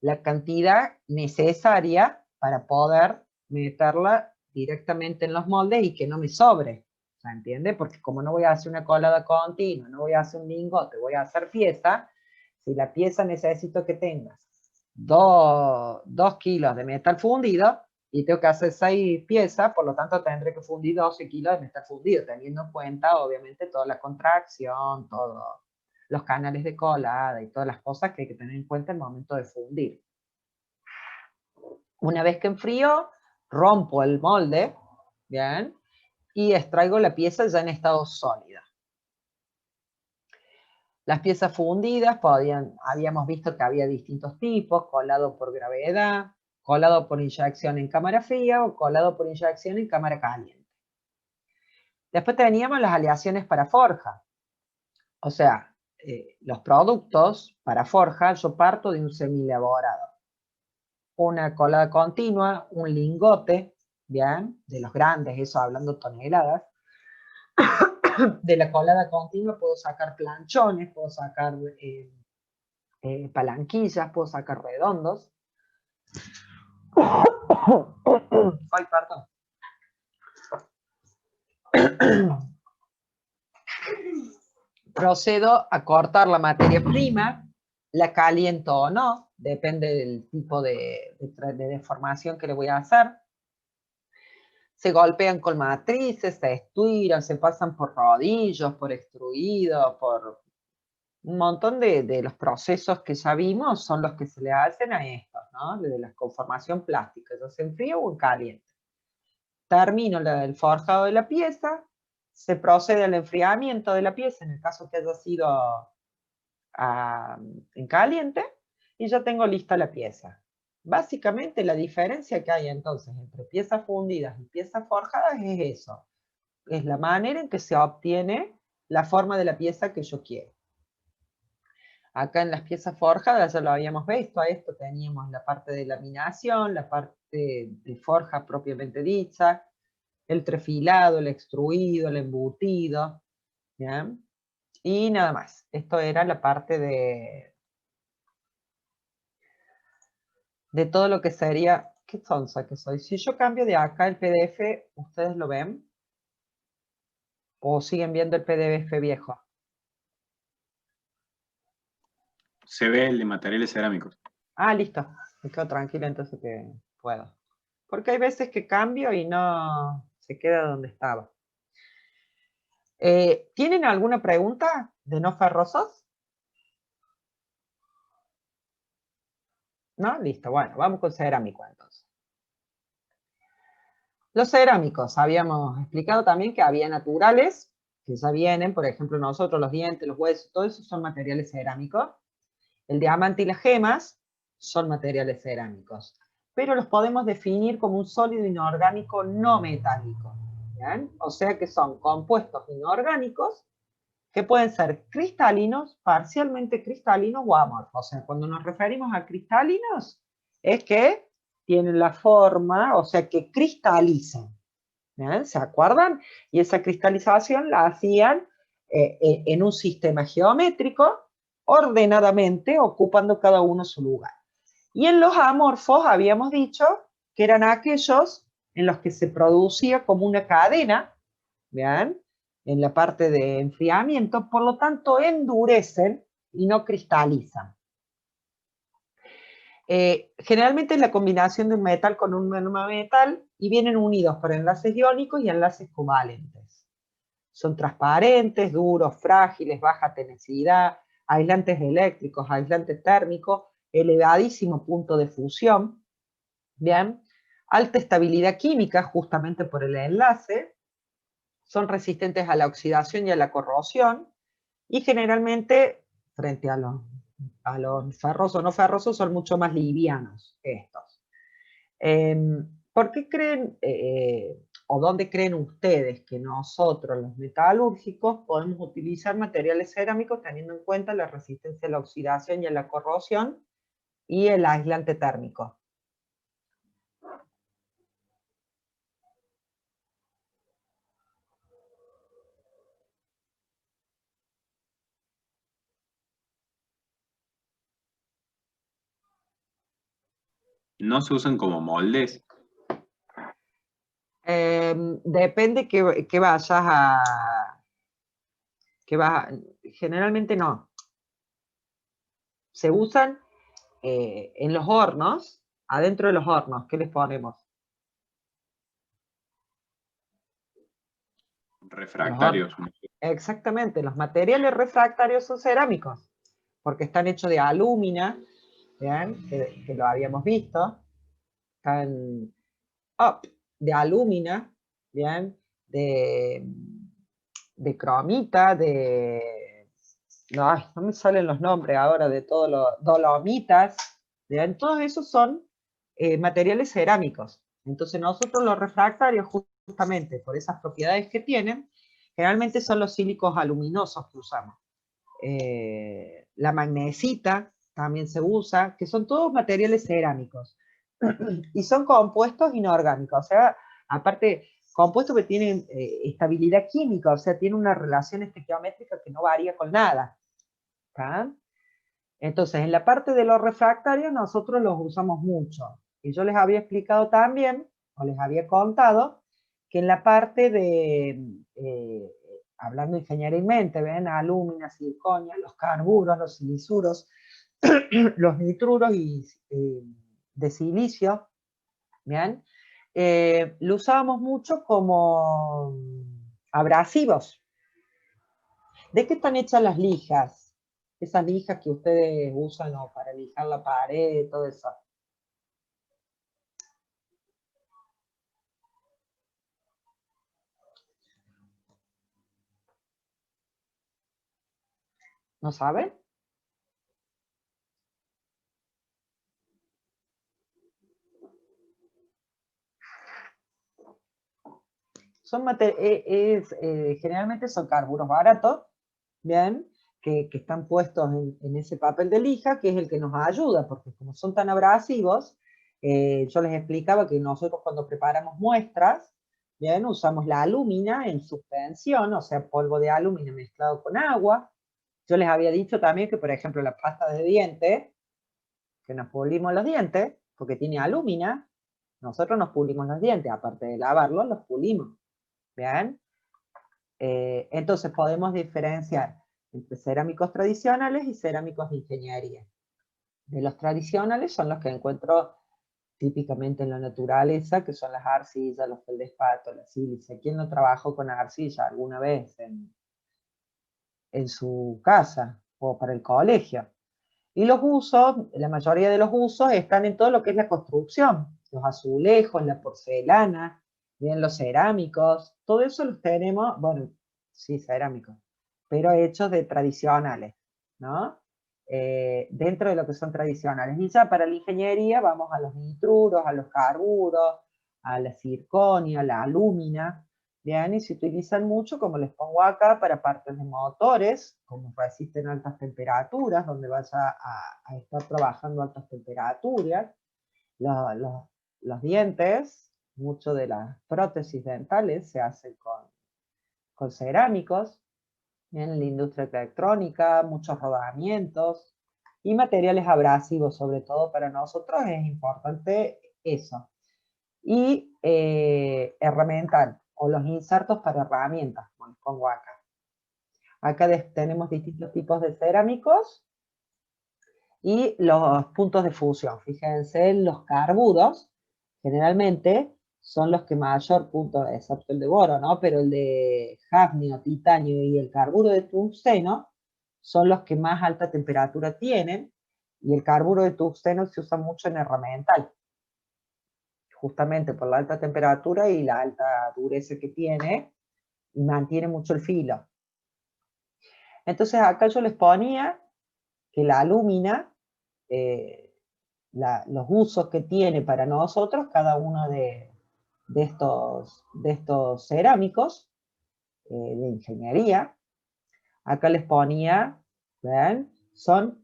la cantidad necesaria para poder meterla directamente en los moldes y que no me sobre, ¿se entiende? Porque como no voy a hacer una colada continua, no voy a hacer un lingote, voy a hacer pieza, si la pieza necesito que tenga 2 kilos de metal fundido y tengo que hacer 6 piezas, por lo tanto tendré que fundir 12 kilos de metal fundido, teniendo en cuenta obviamente toda la contracción, todos los canales de colada y todas las cosas que hay que tener en cuenta al momento de fundir. Una vez que enfrío, rompo el molde, ¿bien? Y extraigo la pieza ya en estado sólido. Las piezas fundidas habíamos visto que había distintos tipos, colado por gravedad, colado por inyección en cámara fría o colado por inyección en cámara caliente. Después teníamos las aleaciones para forja. O sea, los productos para forja, yo parto de un semi-elaborado. Una colada continua, un lingote, ¿bien? De los grandes, eso hablando toneladas. De la colada continua puedo sacar planchones, puedo sacar palanquillas, puedo sacar redondos. Ay, perdón. Procedo a cortar la materia prima, la caliento o no, depende del tipo de deformación que le voy a hacer. Se golpean con matrices, se estiran, se pasan por rodillos, por extruidos, por un montón de los procesos que ya vimos son los que se le hacen a estos, ¿no? De la conformación plástica, ya sea en frío o en caliente. Termino el forjado de la pieza, se procede al enfriamiento de la pieza, en el caso que haya sido en caliente, y ya tengo lista la pieza. Básicamente la diferencia que hay entonces entre piezas fundidas y piezas forjadas es eso. Es la manera en que se obtiene la forma de la pieza que yo quiero. Acá en las piezas forjadas ya lo habíamos visto, a esto teníamos la parte de laminación, la parte de forja propiamente dicha, el trefilado, el extruido, el embutido, ¿bien? Y nada más. Esto era la parte de todo lo que sería... ¿Qué sonsa que soy? Si yo cambio de acá el PDF, ¿ustedes lo ven? ¿O siguen viendo el PDF viejo? Se ve el de materiales cerámicos. Ah, listo. Me quedo tranquila entonces que puedo. Porque hay veces que cambio y no se queda donde estaba. ¿Tienen alguna pregunta de no ferrosos? ¿No? Listo. Bueno, vamos con cerámico entonces. Los cerámicos, habíamos explicado también que había naturales, que ya vienen, por ejemplo, nosotros, los dientes, los huesos, todo eso son materiales cerámicos. El diamante y las gemas son materiales cerámicos, pero los podemos definir como un sólido inorgánico no metálico. ¿Bien? O sea que son compuestos inorgánicos que pueden ser cristalinos, parcialmente cristalinos o amorfos. O sea, cuando nos referimos a cristalinos, es que tienen la forma, o sea, que cristalizan. ¿Bien? ¿Se acuerdan? Y esa cristalización la hacían en un sistema geométrico, ordenadamente, ocupando cada uno su lugar. Y en los amorfos habíamos dicho que eran aquellos en los que se producía como una cadena, ¿bien? En la parte de enfriamiento, por lo tanto endurecen y no cristalizan. Generalmente es la combinación de un metal con un metal y vienen unidos por enlaces iónicos y enlaces covalentes. Son transparentes, duros, frágiles, baja tenacidad, aislantes eléctricos, aislantes térmicos, elevadísimo punto de fusión, ¿bien? Alta estabilidad química justamente por el enlace, son resistentes a la oxidación y a la corrosión, y generalmente, frente a los ferrosos o no ferrosos, son mucho más livianos estos. ¿Por qué creen, o dónde creen ustedes que nosotros, los metalúrgicos, podemos utilizar materiales cerámicos teniendo en cuenta la resistencia a la oxidación y a la corrosión y el aislante térmico? No se usan como moldes. Depende que vayas a... generalmente no. Se usan en los hornos, adentro de los hornos. ¿Qué les ponemos? Refractarios. Exactamente, los materiales refractarios son cerámicos, porque están hechos de alúmina, ¿bien? Que lo habíamos visto, están de alúmina, ¿bien? De cromita, no me salen los nombres ahora de todos los dolomitas, ¿bien? Todos esos son materiales cerámicos. Entonces nosotros los refractarios, justamente por esas propiedades que tienen, generalmente son los sílicos aluminosos que usamos. La magnesita también se usa, que son todos materiales cerámicos. Y son compuestos inorgánicos, o sea, aparte, compuestos que tienen estabilidad química, o sea, tienen una relación estequiométrica que no varía con nada. ¿Está? Entonces, en la parte de los refractarios nosotros los usamos mucho. Y yo les había explicado también, o les había contado, que en la parte de, hablando ingenierimente, ven, alúmina, circonia, los carburos, los silisuros, los nitruros y de silicio, ¿bien? Lo usábamos mucho como abrasivos. ¿De qué están hechas las lijas? Esas lijas que ustedes usan, ¿no?, para lijar la pared, todo eso. ¿No saben? Son generalmente son carburos baratos, ¿bien? Que están puestos en ese papel de lija, que es el que nos ayuda, porque como son tan abrasivos, yo les explicaba que nosotros cuando preparamos muestras, ¿bien?, usamos la alúmina en suspensión, o sea, polvo de alúmina mezclado con agua. Yo les había dicho también que, por ejemplo, la pasta de dientes, que nos pulimos los dientes, porque tiene alúmina, nosotros nos pulimos los dientes, aparte de lavarlos, los pulimos, ¿bien? Entonces podemos diferenciar entre cerámicos tradicionales y cerámicos de ingeniería. De los tradicionales son los que encuentro típicamente en la naturaleza, que son las arcillas, los feldespatos, la sílice. ¿Quién no trabajó con arcilla alguna vez en su casa o para el colegio? Y los usos, la mayoría de los usos están en todo lo que es la construcción, los azulejos, la porcelana, bien, los cerámicos, todo eso los tenemos, bueno, sí, cerámicos, pero hechos de tradicionales, ¿no? Dentro de lo que son tradicionales. Y ya para la ingeniería vamos a los nitruros, a los carburos, a la circonia, a la alúmina, bien, y se utilizan mucho, como les pongo acá, para partes de motores, como resisten altas temperaturas, donde vaya a estar trabajando a altas temperaturas. Los dientes, mucho de las prótesis dentales se hacen con cerámicos, en la industria electrónica, muchos rodamientos y materiales abrasivos, sobre todo para nosotros es importante eso. Y herramental, o los insertos para herramientas, como les pongo acá. Acá tenemos distintos tipos de cerámicos y los puntos de fusión. Fíjense, los carburos generalmente son los que mayor punto, excepto el de boro, ¿no? Pero el de hafnio, titanio y el carburo de tungsteno son los que más alta temperatura tienen, y el carburo de tungsteno se usa mucho en herramental, justamente por la alta temperatura y la alta dureza que tiene, y mantiene mucho el filo. Entonces acá yo les ponía que la alúmina, los usos que tiene para nosotros cada uno de estos cerámicos de ingeniería. Acá les ponía, ¿ven?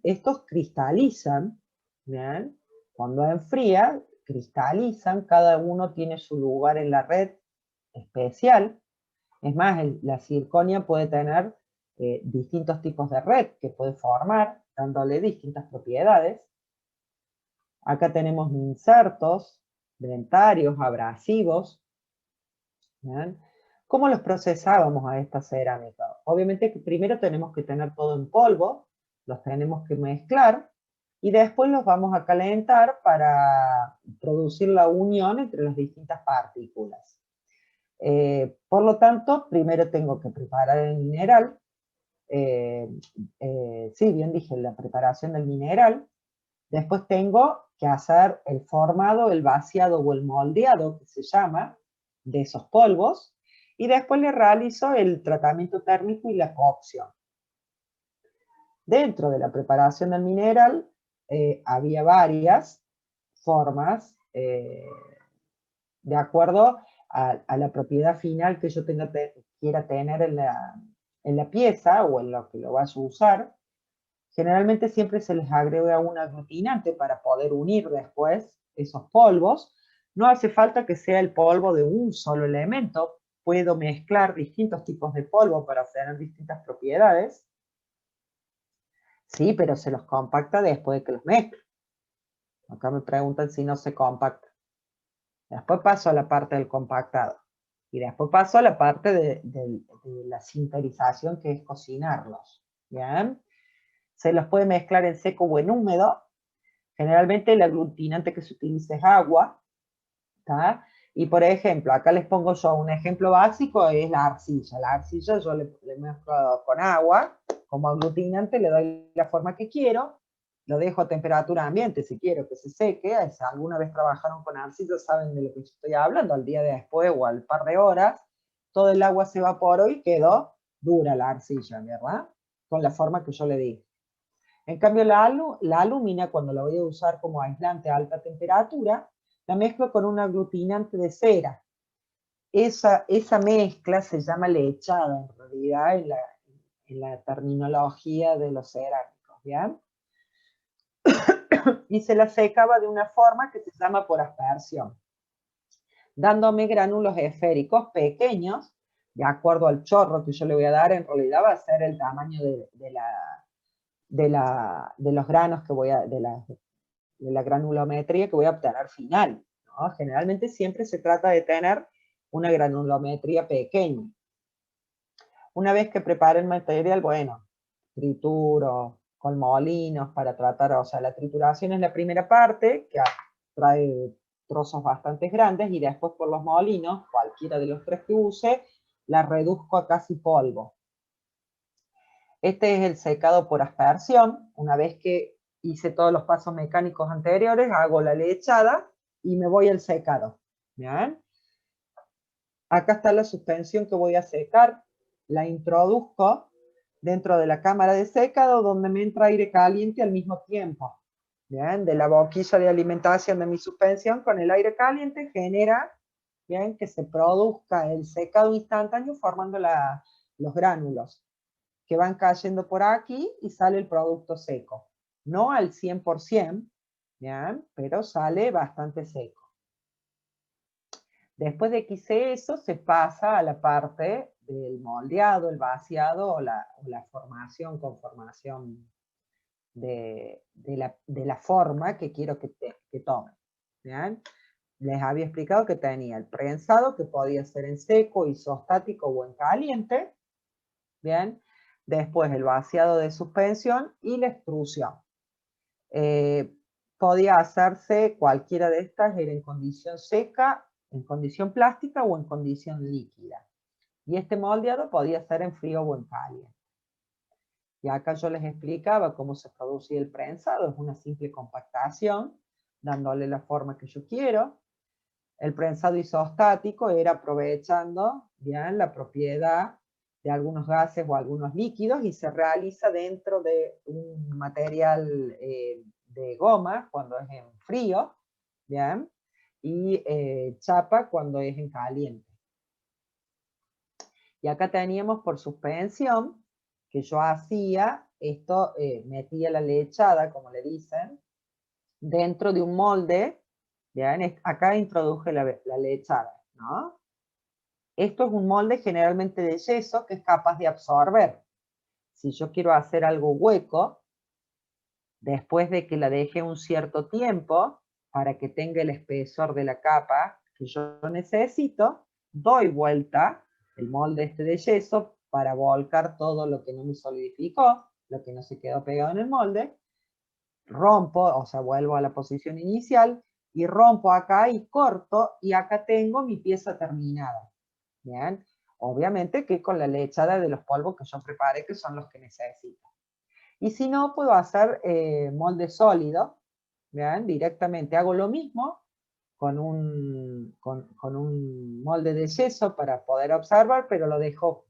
Estos cristalizan, ¿ven? Cuando enfría, cristalizan, cada uno tiene su lugar en la red especial. Es más, la circonia puede tener distintos tipos de red que puede formar, dándole distintas propiedades. Acá tenemos insertos, dentarios, abrasivos. ¿Bien? ¿Cómo los procesábamos a esta cerámica? Obviamente que primero tenemos que tener todo en polvo, los tenemos que mezclar y después los vamos a calentar para producir la unión entre las distintas partículas. Por lo tanto, primero tengo que preparar el mineral. Sí, bien dije, la preparación del mineral. Después tengo que hacer el formado, el vaciado o el moldeado, que se llama, de esos polvos, y después le realizo el tratamiento térmico y la cocción. Dentro de la preparación del mineral había varias formas de acuerdo a la propiedad final que yo quiera tener en la pieza o en lo que lo vaya a usar. Generalmente siempre se les agrega un aglutinante para poder unir después esos polvos. No hace falta que sea el polvo de un solo elemento. Puedo mezclar distintos tipos de polvo para obtener distintas propiedades. Sí, pero se los compacta después de que los mezclo. Acá me preguntan si no se compacta. Después paso a la parte del compactado. Y después paso a la parte de la sinterización, que es cocinarlos. ¿Bien? Se los puede mezclar en seco o en húmedo. Generalmente el aglutinante que se utiliza es agua. ¿Está? Y por ejemplo, acá les pongo yo un ejemplo básico, es la arcilla. La arcilla yo le mezclo con agua, como aglutinante, le doy la forma que quiero, lo dejo a temperatura ambiente si quiero que se seque. Si alguna vez trabajaron con arcilla saben de lo que yo estoy hablando, al día de después o al par de horas, todo el agua se evaporó y quedó dura la arcilla, ¿verdad? Con la forma que yo le di. En cambio, la alúmina, cuando la voy a usar como aislante a alta temperatura, la mezclo con un aglutinante de cera. Esa mezcla se llama lechada, en realidad, en la terminología de los cerámicos, ¿bien? Y se la secaba de una forma que se llama por aspersión, dándome gránulos esféricos pequeños, de acuerdo al chorro que yo le voy a dar. En realidad va a ser el tamaño de los granos que voy a, de la granulometría que voy a obtener final, ¿no? Generalmente siempre se trata de tener una granulometría pequeña. Una vez que prepare el material, bueno, trituro con molinos para tratar, o sea, la trituración es la primera parte, que trae trozos bastante grandes, y después por los molinos, cualquiera de los tres que use, la reduzco a casi polvo. Este es el secado por aspersión. Una vez que hice todos los pasos mecánicos anteriores, hago la lechada y me voy al secado. ¿Bien? Acá está la suspensión que voy a secar. La introduzco dentro de la cámara de secado, donde me entra aire caliente al mismo tiempo. ¿Bien? De la boquilla de alimentación de mi suspensión con el aire caliente genera, ¿bien?, que se produzca el secado instantáneo formando los gránulos, que van cayendo por aquí y sale el producto seco. No al 100%, ¿bien?, pero sale bastante seco. Después de que hice eso, se pasa a la parte del moldeado, el vaciado o la formación, conformación de la forma que quiero que tome. ¿Bien? Les había explicado que tenía el prensado, que podía ser en seco, isostático o en caliente. Bien. Después el vaciado de suspensión y la extrusión. Podía hacerse cualquiera de estas, era en condición seca, en condición plástica o en condición líquida. Y este moldeado podía ser en frío o en caliente. Y acá yo les explicaba cómo se producía el prensado. Es una simple compactación, dándole la forma que yo quiero. El prensado isostático era aprovechando, bien, la propiedad de algunos gases o algunos líquidos, y se realiza dentro de un material de goma cuando es en frío, bien, y chapa cuando es en caliente. Y acá teníamos por suspensión, que yo hacía esto, metía la lechada, como le dicen, dentro de un molde. Bien, acá introduje la lechada, ¿no? Esto es un molde generalmente de yeso que es capaz de absorber. Si yo quiero hacer algo hueco, después de que la deje un cierto tiempo, para que tenga el espesor de la capa que yo necesito, doy vuelta el molde este de yeso para volcar todo lo que no me solidificó, lo que no se quedó pegado en el molde, rompo, o sea, vuelvo a la posición inicial, y rompo acá y corto, y acá tengo mi pieza terminada. Bien, obviamente que con la lechada de los polvos que yo preparé, que son los que necesito. Y si no, puedo hacer molde sólido. Bien, directamente hago lo mismo con un molde de yeso para poder observar, pero lo dejo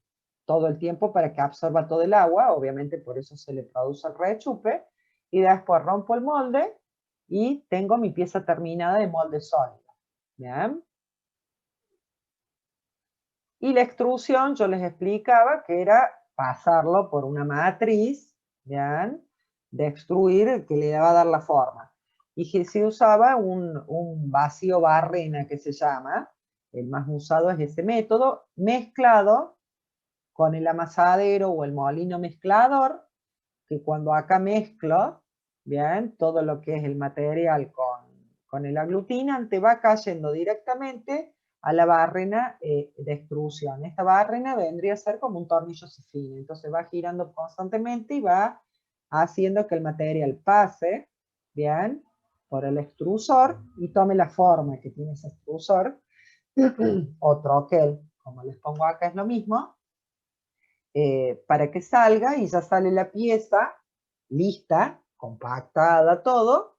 todo el tiempo para que absorba todo el agua. Obviamente por eso se le produce el rechupe. Y después rompo el molde y tengo mi pieza terminada de molde sólido. Bien. Y la extrusión, yo les explicaba que era pasarlo por una matriz, ¿bien?, de extruir, que le va a dar la forma. Y que se usaba un vacío barrena, que se llama, el más usado es ese método, mezclado con el amasadero o el molino mezclador, que cuando acá mezclo, bien, todo lo que es el material con el aglutinante va cayendo directamente a la barrena de extrusión. Esta barrena vendría a ser como un tornillo cifrino, entonces va girando constantemente y va haciendo que el material pase, bien, por el extrusor y tome la forma que tiene ese extrusor, o troquel, como les pongo acá es lo mismo, para que salga y ya sale la pieza lista, compactada, todo,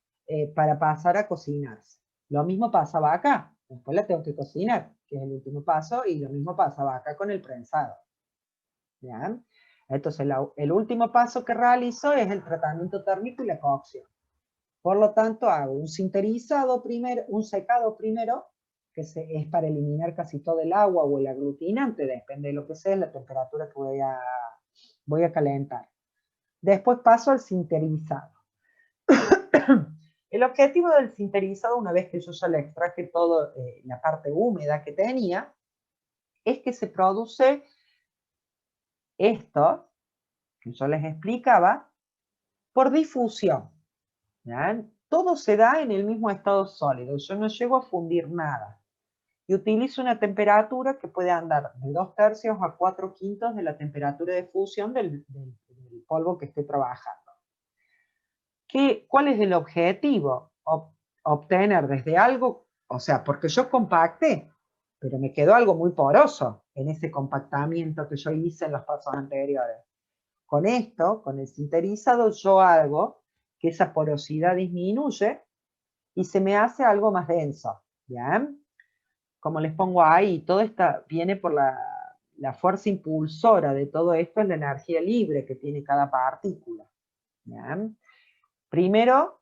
para pasar a cocinarse. Lo mismo pasaba acá, después la tengo que cocinar, que es el último paso, y lo mismo pasaba acá con el prensado. ¿Bien? Entonces el último paso que realizo es el tratamiento térmico y la cocción. Por lo tanto, hago un sinterizado primero, un secado primero, que es para eliminar casi todo el agua o el aglutinante, depende de lo que sea, la temperatura que voy a calentar. Después paso al sinterizado. El objetivo del sinterizado, una vez que yo ya le extraje toda la parte húmeda que tenía, es que se produce esto, que yo les explicaba, por difusión. ¿Ya? Todo se da en el mismo estado sólido, yo no llego a fundir nada. Y utilizo una temperatura que puede andar de 2/3 a 4/5 de la temperatura de fusión del polvo que esté trabajando. ¿Cuál es el objetivo? Obtener desde algo, o sea, porque yo compacté, pero me quedó algo muy poroso en ese compactamiento que yo hice en los pasos anteriores. Con esto, con el sinterizado, yo hago que esa porosidad disminuye y se me hace algo más denso. ¿Bien? Como les pongo ahí, todo esto viene por la fuerza impulsora de todo esto, es la energía libre que tiene cada partícula. ¿Bien? Primero,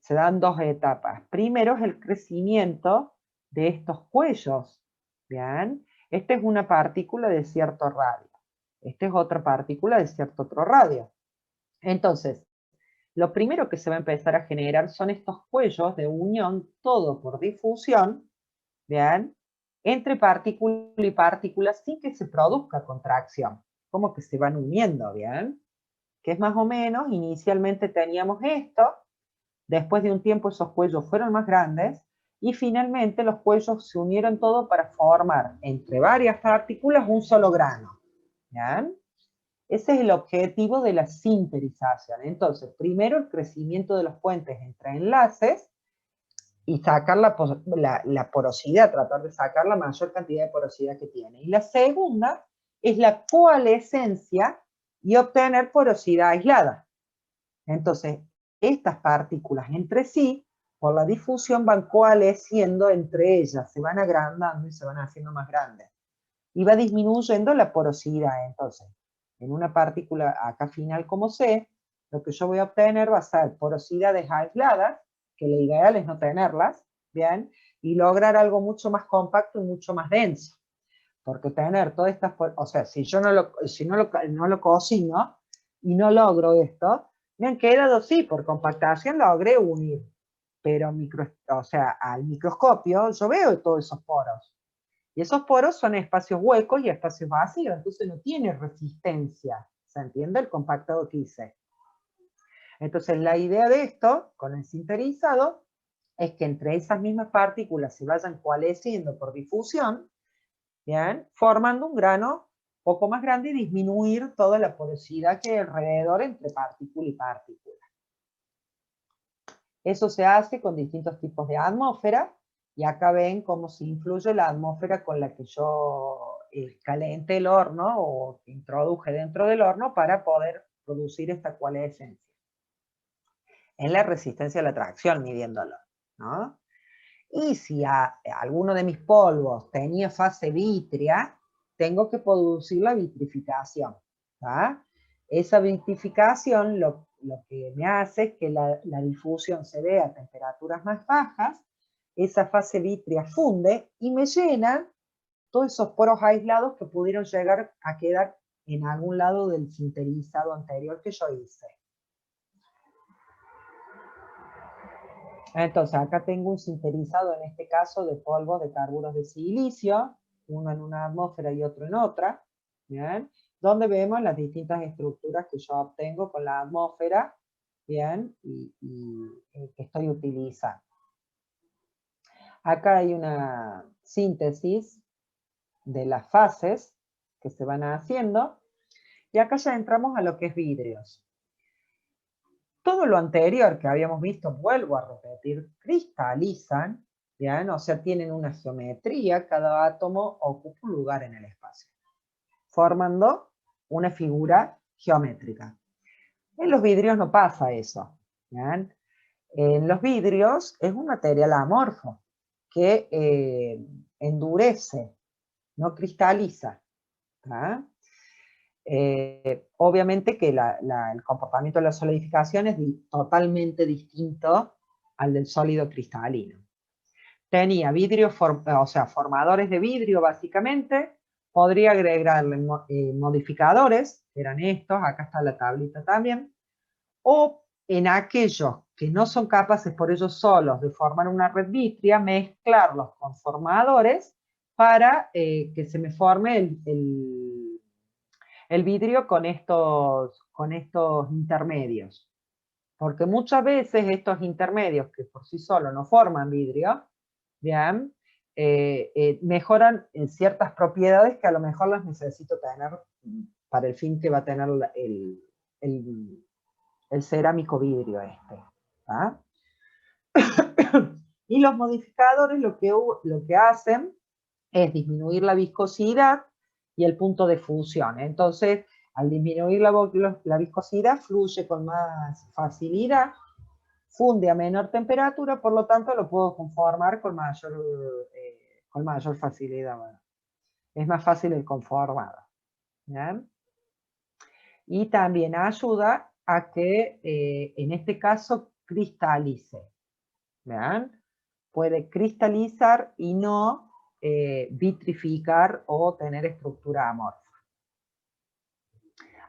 se dan dos etapas. Primero es el crecimiento de estos cuellos. ¿Bien? Esta es una partícula de cierto radio. Esta es otra partícula de cierto otro radio. Entonces, lo primero que se va a empezar a generar son estos cuellos de unión, todo por difusión, ¿bien? Entre partícula y partícula sin que se produzca contracción, como que se van uniendo, ¿bien? Que es más o menos, inicialmente teníamos esto, después de un tiempo esos cuellos fueron más grandes y finalmente los cuellos se unieron todo para formar entre varias partículas un solo grano, ¿bien? Ese es el objetivo de la sinterización. Entonces, primero el crecimiento de los puentes entre enlaces y sacar la porosidad, tratar de sacar la mayor cantidad de porosidad que tiene. Y la segunda es la coalescencia y obtener porosidad aislada. Entonces, estas partículas entre sí, por la difusión, van coalesciendo entre ellas, se van agrandando y se van haciendo más grandes. Y va disminuyendo la porosidad. Entonces, en una partícula acá final como C, lo que yo voy a obtener va a ser porosidades aisladas, que lo ideal es no tenerlas, ¿bien? Y lograr algo mucho más compacto y mucho más denso. Porque tener todas estas, o sea, si yo no lo cocino y no logro esto, me han quedado, sí, por compactación logré unir, pero o sea, al microscopio yo veo todos esos poros. Y esos poros son espacios huecos y espacios vacíos, entonces no tiene resistencia. ¿Se entiende el compactado que hice? Entonces la idea de esto, con el sinterizado, es que entre esas mismas partículas se vayan coalesciendo por difusión, ¿bien? Formando un grano poco más grande y disminuir toda la porosidad que hay alrededor entre partícula y partícula. Eso se hace con distintos tipos de atmósfera, y acá ven cómo se influye la atmósfera con la que yo calenté el horno o introduje dentro del horno para poder producir esta coalescencia. En la resistencia a la tracción, midiéndolo, ¿no? Y si alguno de mis polvos tenía fase vítrea, tengo que producir la vitrificación. ¿tá? Esa vitrificación lo que me hace es que la difusión se dé a temperaturas más bajas, esa fase vítrea funde y me llena todos esos poros aislados que pudieron llegar a quedar en algún lado del sinterizado anterior que yo hice. Entonces, acá tengo un sinterizado, en este caso, de polvos de carburos de silicio, uno en una atmósfera y otro en otra, ¿bien? donde vemos las distintas estructuras que yo obtengo con la atmósfera, bien, que estoy utilizando. Acá hay una síntesis de las fases que se van haciendo, y acá ya entramos a lo que es vidrios. Todo lo anterior que habíamos visto, vuelvo a repetir, cristalizan, ¿bien? O sea, tienen una geometría, cada átomo ocupa un lugar en el espacio, formando una figura geométrica. En los vidrios no pasa eso, ¿bien? En los vidrios es un material amorfo que endurece, no cristaliza. Obviamente que el comportamiento de la solidificación es totalmente distinto al del sólido cristalino. Tenía vidrio, o sea, formadores de vidrio básicamente, podría agregarle modificadores, que eran estos, acá está la tablita también, o en aquellos que no son capaces por ellos solos de formar una red vítrea, mezclarlos con formadores para que se me forme el vidrio con estos intermedios. Porque muchas veces estos intermedios, que por sí solos no forman vidrio, ¿bien? Mejoran en ciertas propiedades que a lo mejor las necesito tener para el fin que va a tener el cerámico vidrio este. ¿Ah? Y los modificadores lo que hacen es disminuir la viscosidad y el punto de fusión. Entonces, al disminuir la viscosidad, fluye con más facilidad, funde a menor temperatura, por lo tanto lo puedo conformar con mayor facilidad. Bueno, es más fácil el conformado. ¿Bien? Y también ayuda a que, en este caso, cristalice. ¿Bien? Puede cristalizar y no vitrificar o tener estructura amorfa.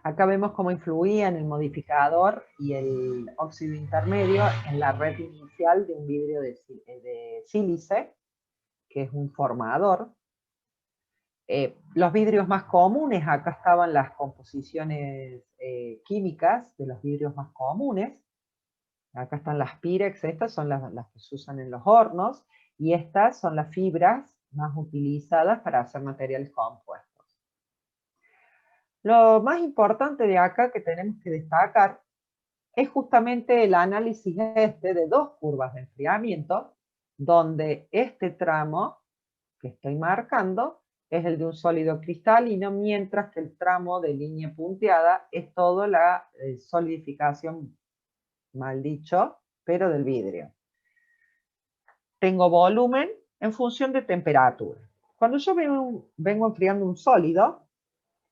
Acá vemos cómo influían el modificador y el óxido intermedio en la red inicial de un vidrio de sílice, que es un formador. Los vidrios más comunes, acá estaban las composiciones químicas de los vidrios más comunes. Acá están las Pirex, estas son las que se usan en los hornos, y estas son las fibras más utilizadas para hacer materiales compuestos. Lo más importante de acá que tenemos que destacar es justamente el análisis de dos curvas de enfriamiento, donde este tramo que estoy marcando es el de un sólido cristalino, mientras que el tramo de línea punteada es toda la solidificación, mal dicho, pero del vidrio. Tengo volumen en función de temperatura. Cuando yo vengo enfriando un sólido,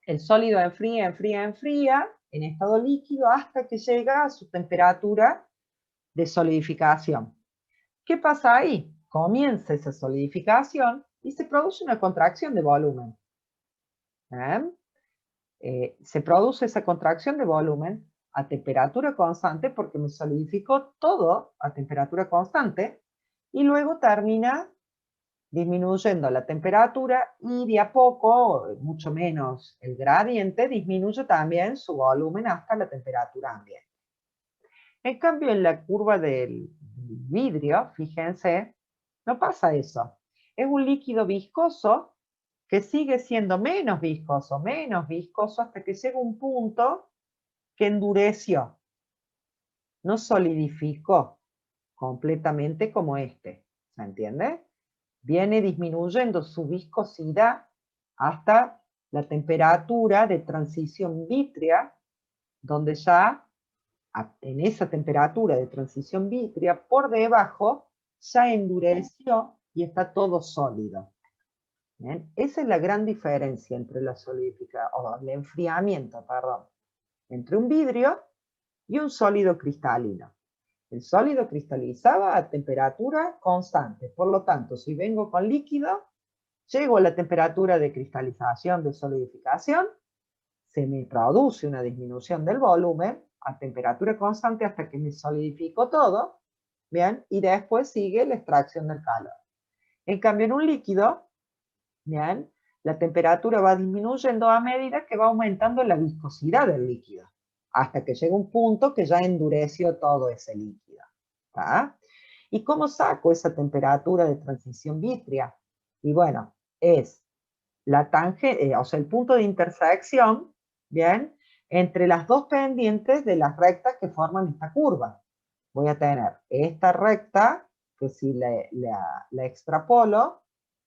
el sólido enfría en estado líquido hasta que llega a su temperatura de solidificación. ¿Qué pasa ahí? Comienza esa solidificación y se produce una contracción de volumen. Se produce esa contracción de volumen a temperatura constante porque me solidificó todo a temperatura constante y luego termina disminuyendo la temperatura y de a poco, mucho menos el gradiente, disminuye también su volumen hasta la temperatura ambiente. En cambio, en la curva del vidrio, fíjense, no pasa eso. Es un líquido viscoso que sigue siendo menos viscoso, hasta que llega un punto que endureció. No solidificó completamente como este. ¿Se entiende? Viene disminuyendo su viscosidad hasta la temperatura de transición vítrea, donde ya en esa temperatura de transición vítrea, por debajo, ya endureció y está todo sólido. ¿Bien? Esa es la gran diferencia entre la solidificación, o el enfriamiento, perdón, entre un vidrio y un sólido cristalino. El sólido cristalizaba a temperatura constante, por lo tanto, si vengo con líquido, llego a la temperatura de cristalización, de solidificación, se me produce una disminución del volumen a temperatura constante hasta que me solidifico todo, ¿bien? Y después sigue la extracción del calor. En cambio, en un líquido, ¿bien? la temperatura va disminuyendo a medida que va aumentando la viscosidad del líquido, hasta que llega un punto que ya endureció todo ese líquido. ¿Tá? ¿Y cómo saco esa temperatura de transición vítrea? Y bueno, es la tangente, o sea, el punto de intersección, ¿bien? Entre las dos pendientes de las rectas que forman esta curva. Voy a tener esta recta, que si la extrapolo,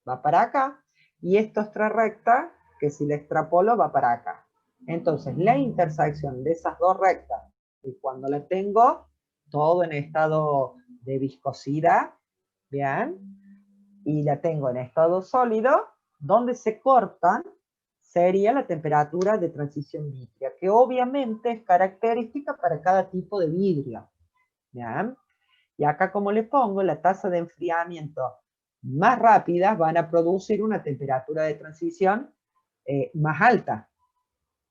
va para acá, y esta otra recta, que si la extrapolo, va para acá. Entonces, la intersección de esas dos rectas, y cuando la tengo todo en estado de viscosidad, ¿bien? Y la tengo en estado sólido, donde se cortan sería la temperatura de transición vítrea, que obviamente es característica para cada tipo de vidrio. ¿Bien? Y acá, como le pongo, la tasa de enfriamiento más rápidas van a producir una temperatura de transición más alta.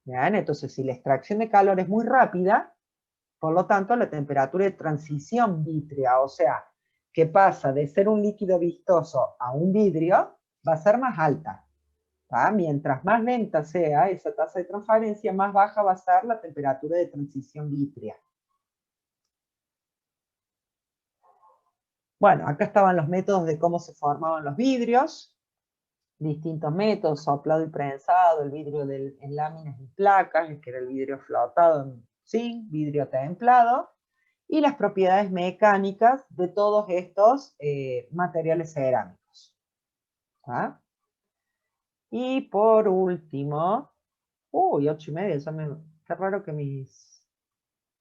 ¿Bien? Entonces, si la extracción de calor es muy rápida, por lo tanto, la temperatura de transición vítrea, o sea, que pasa de ser un líquido vistoso a un vidrio, va a ser más alta. ¿Tá? Mientras más lenta sea esa tasa de transparencia, más baja va a ser la temperatura de transición vítrea. Bueno, acá estaban los métodos de cómo se formaban los vidrios, distintos métodos, soplado y prensado, el vidrio en láminas y placas, que era el vidrio flotado en zinc, vidrio templado, y las propiedades mecánicas de todos estos materiales cerámicos. ¿Ah? Y por último, uy, 8:30, qué raro que mis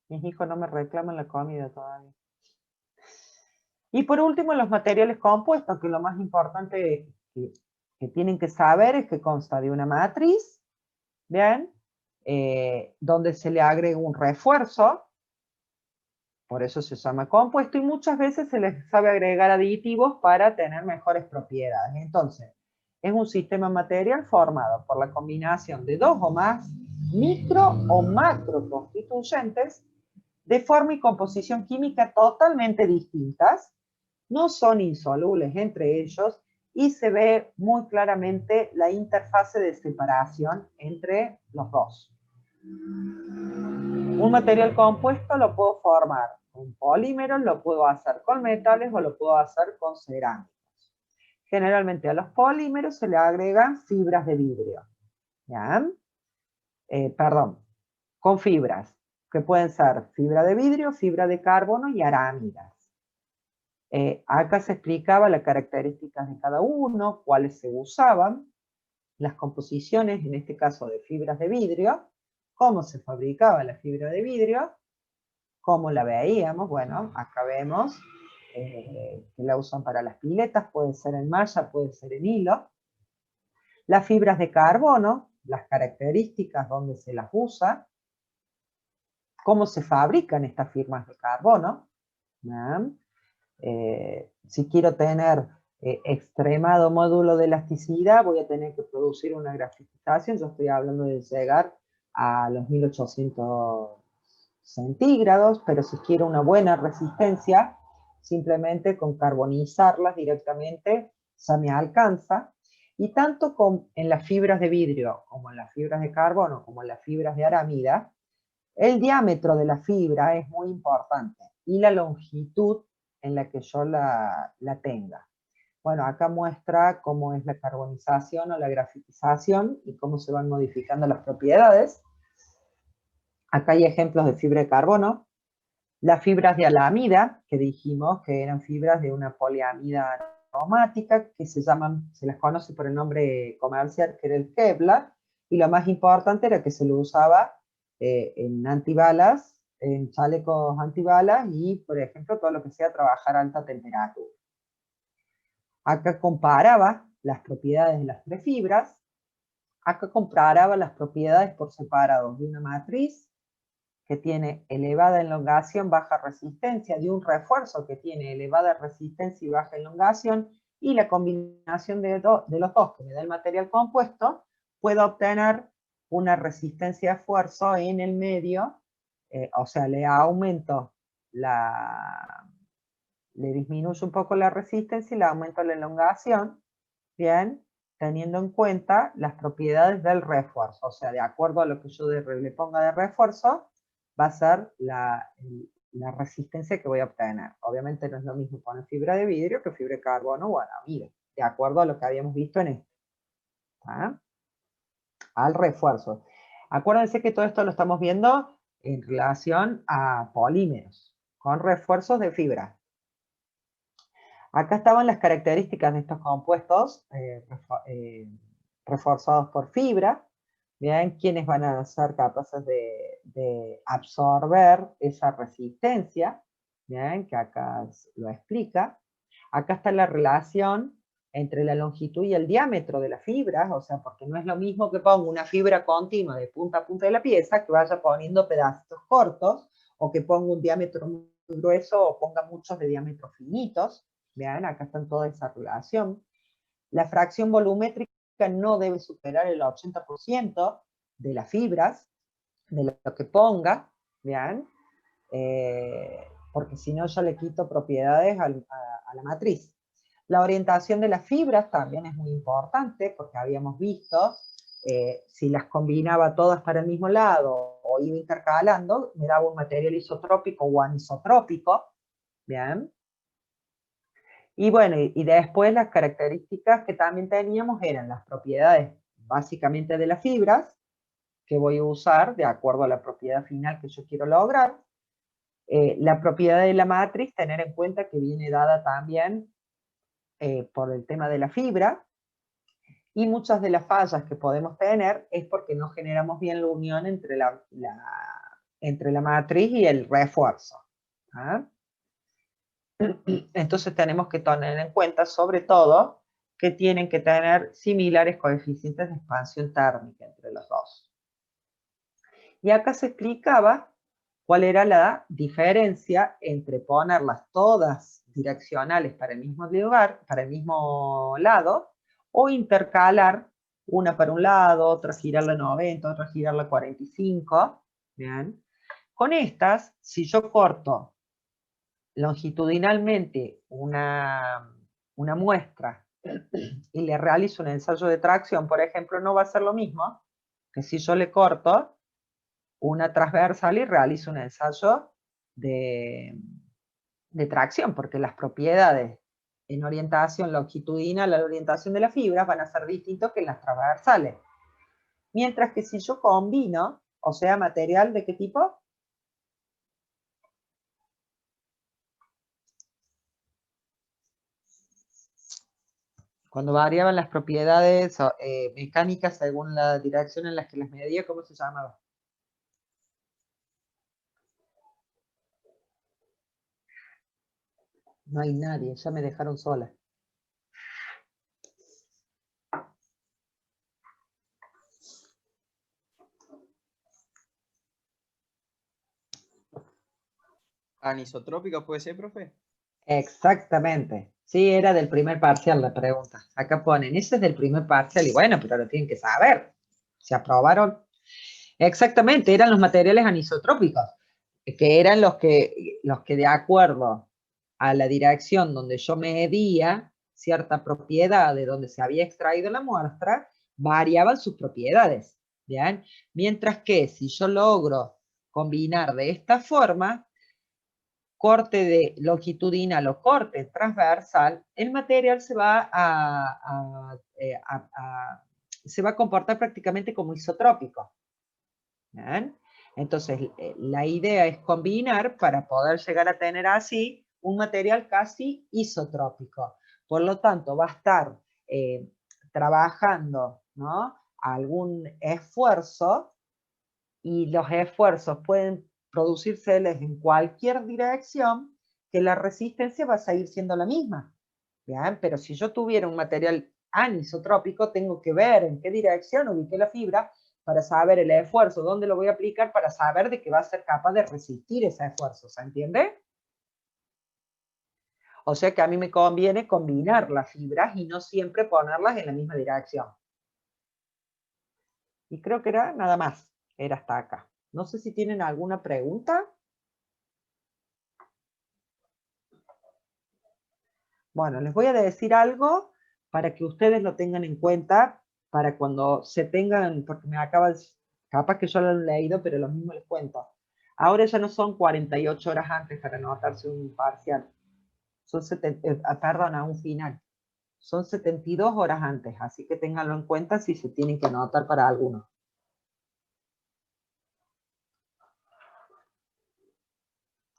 hijos no me reclaman la comida todavía. Y por último, los materiales compuestos, que lo más importante que tienen que saber es que consta de una matriz, ¿bien? Donde se le agrega un refuerzo, por eso se llama compuesto, y muchas veces se les sabe agregar aditivos para tener mejores propiedades. Entonces, es un sistema material formado por la combinación de dos o más micro o macro constituyentes de forma y composición química totalmente distintas, no son insolubles entre ellos y se ve muy claramente la interfase de separación entre los dos. Un material compuesto lo puedo formar con polímeros, lo puedo hacer con metales o lo puedo hacer con cerámicos. Generalmente a los polímeros se le agregan fibras de vidrio. ¿Ya? Perdón, con fibras, que pueden ser fibra de vidrio, fibra de carbono y arámidas. Acá se explicaba las características de cada uno, cuáles se usaban, las composiciones, en este caso de fibras de vidrio, cómo se fabricaba la fibra de vidrio, cómo la veíamos. Bueno, acá vemos que la usan para las piletas, puede ser en malla, puede ser en hilo. Las fibras de carbono, las características donde se las usa, cómo se fabrican estas fibras de carbono. Si quiero tener extremado módulo de elasticidad, voy a tener que producir una grafitización. Yo estoy hablando de llegar a los 1800 centígrados, pero si quiero una buena resistencia, simplemente con carbonizarlas directamente ya me alcanza. Y tanto en las fibras de vidrio, como en las fibras de carbono, como en las fibras de aramida, el diámetro de la fibra es muy importante y la longitud en la que yo la tenga. Bueno, acá muestra cómo es la carbonización o la grafitización y cómo se van modificando las propiedades. Acá hay ejemplos de fibra de carbono. Las fibras de alamida, que dijimos que eran fibras de una poliamida aromática, que se las conoce por el nombre comercial, que era el Kevlar, y lo más importante era que se lo usaba en antibalas, en chalecos antibalas y, por ejemplo, todo lo que sea trabajar a alta temperatura. Acá comparaba las propiedades de las tres fibras. Acá comparaba las propiedades por separado de una matriz que tiene elevada elongación, baja resistencia, de un refuerzo que tiene elevada resistencia y baja elongación, y la combinación de los dos que me da el material compuesto, puedo obtener una resistencia de esfuerzo en el medio, o sea, le disminuyo un poco la resistencia y le aumento la elongación, ¿bien? teniendo en cuenta las propiedades del refuerzo. O sea, de acuerdo a lo que yo le ponga de refuerzo, va a ser la resistencia que voy a obtener. Obviamente no es lo mismo poner fibra de vidrio que fibra de carbono o aramide, de acuerdo a lo que habíamos visto en esto. ¿Ah? Al refuerzo. Acuérdense que todo esto lo estamos viendo en relación a polímeros, con refuerzos de fibra. Acá estaban las características de estos compuestos reforzados por fibra. Bien, quiénes van a ser capaces de absorber esa resistencia. Bien, que acá lo explica. Acá está la relación entre la longitud y el diámetro de las fibras, o sea, porque no es lo mismo que ponga una fibra continua de punta a punta de la pieza, que vaya poniendo pedacitos cortos, o que ponga un diámetro muy grueso o ponga muchos de diámetros finitos. Vean, acá está toda esa relación. La fracción volumétrica no debe superar el 80% de las fibras, de lo que ponga, vean, porque si no yo le quito propiedades a la matriz. La orientación de las fibras también es muy importante, porque habíamos visto, si las combinaba todas para el mismo lado o iba intercalando, me daba un material isotrópico o anisotrópico, ¿bien? Y bueno, y después las características que también teníamos eran las propiedades básicamente de las fibras, que voy a usar de acuerdo a la propiedad final que yo quiero lograr. La propiedad de la matriz, tener en cuenta que viene dada también por el tema de la fibra, y muchas de las fallas que podemos tener es porque no generamos bien la unión entre entre la matriz y el refuerzo. ¿Ah? Entonces tenemos que tener en cuenta, sobre todo, que tienen que tener similares coeficientes de expansión térmica entre los dos. Y acá se explicaba cuál era la diferencia entre ponerlas todas direccionales para el mismo lugar, para el mismo lado, o intercalar una para un lado, otra girarla a 90, otra girarla a 45. ¿Bien? Con estas, si yo corto longitudinalmente una muestra y le realizo un ensayo de tracción, por ejemplo, no va a ser lo mismo que si yo le corto una transversal y realizo un ensayo de tracción, porque las propiedades en orientación longitudinal a la orientación de las fibras van a ser distintos que en las transversales. Mientras que si yo combino, o sea, material ¿de qué tipo? Cuando variaban las propiedades mecánicas según la dirección en la que las medía, ¿cómo se llamaba? No hay nadie, ya me dejaron sola. ¿Anisotrópica puede ser, profe? Exactamente. Sí, era del primer parcial la pregunta. Acá ponen, ese es del primer parcial, y bueno, pero lo tienen que saber. ¿Se aprobaron? Exactamente, eran los materiales anisotrópicos, que eran los que de acuerdo a la dirección donde yo medía cierta propiedad de donde se había extraído la muestra, variaban sus propiedades. ¿Bien? Mientras que si yo logro combinar de esta forma, corte de longitudinal o corte transversal, el material se va se va a comportar prácticamente como isotrópico. ¿Bien? Entonces, la idea es combinar para poder llegar a tener así un material casi isotrópico. Por lo tanto, va a estar trabajando, ¿no?, algún esfuerzo, y los esfuerzos pueden producirse en cualquier dirección, que la resistencia va a seguir siendo la misma. ¿Bien? Pero si yo tuviera un material anisotrópico, tengo que ver en qué dirección ubiqué la fibra para saber el esfuerzo, dónde lo voy a aplicar, para saber de que va a ser capaz de resistir ese esfuerzo. ¿Se entiende? O sea que a mí me conviene combinar las fibras y no siempre ponerlas en la misma dirección. Y creo que era nada más. Era hasta acá. No sé si tienen alguna pregunta. Bueno, les voy a decir algo para que ustedes lo tengan en cuenta, para cuando se tengan, porque me acabas, capaz que yo lo he leído, pero lo mismo les cuento. Ahora ya no son 48 horas antes para anotarse un parcial, son perdón, a un final. Son 72 horas antes, así que ténganlo en cuenta si se tienen que anotar para alguno.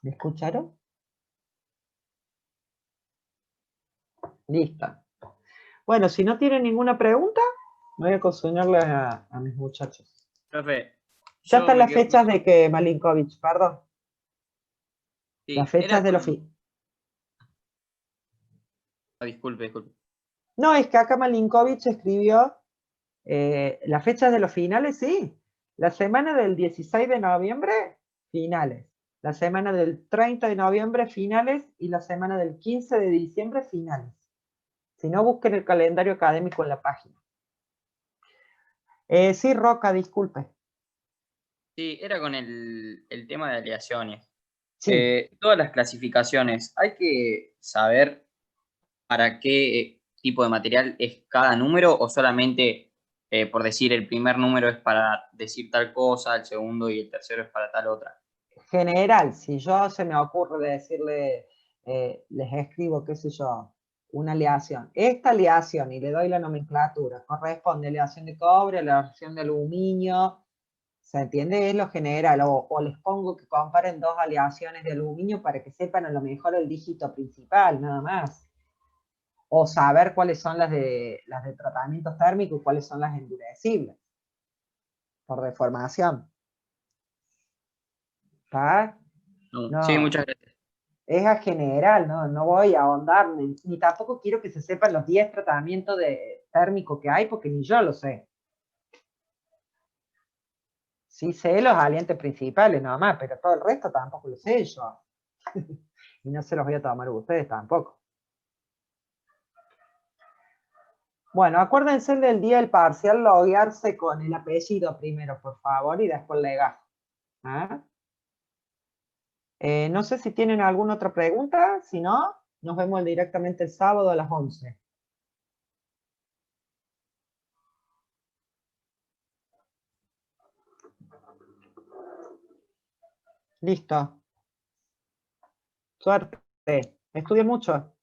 ¿Me escucharon? Listo. Bueno, si no tienen ninguna pregunta, voy a consultarle a mis muchachos. Profe, Ya yo están me las quedo fechas con- de que Malinkovich, perdón. sí, Las era fechas de los con... ah, disculpe, disculpe. No, es que acá Malinkovich escribió las fechas de los finales, sí. La semana del 16 de noviembre, finales. La semana del 30 de noviembre, finales. Y la semana del 15 de diciembre, finales. Si no, busquen el calendario académico en la página. Sí, Roca, disculpe. Sí, era con el tema de aleaciones. Sí, Todas las clasificaciones, hay que saber para qué tipo de material es cada número o solamente, por decir, el primer número es para decir tal cosa, el segundo y el tercero es para tal otra. general, si yo se me ocurre decirle, les escribo, qué sé yo, una aleación. Esta aleación, y le doy la nomenclatura, corresponde a aleación de cobre, a la aleación de aluminio, ¿se entiende? Es lo general, o les pongo que comparen dos aleaciones de aluminio para que sepan a lo mejor el dígito principal, nada más. O saber cuáles son las de tratamientos térmicos y cuáles son las endurecibles, por deformación. ¿Está? No, sí, No, muchas gracias. es a general, no voy a ahondar, ni tampoco quiero que se sepan los 10 tratamientos térmicos que hay, porque ni yo lo sé. Sí sé los aliantes principales nada más, pero todo el resto tampoco lo sé yo. Y no se los voy a tomar a ustedes tampoco. Bueno, acuérdense del día del parcial, loguearse con el apellido primero, por favor, y después legajo. ¿Ah? No sé si tienen alguna otra pregunta, si no, nos vemos directamente el sábado a las 11. Listo. Suerte. Estudien mucho.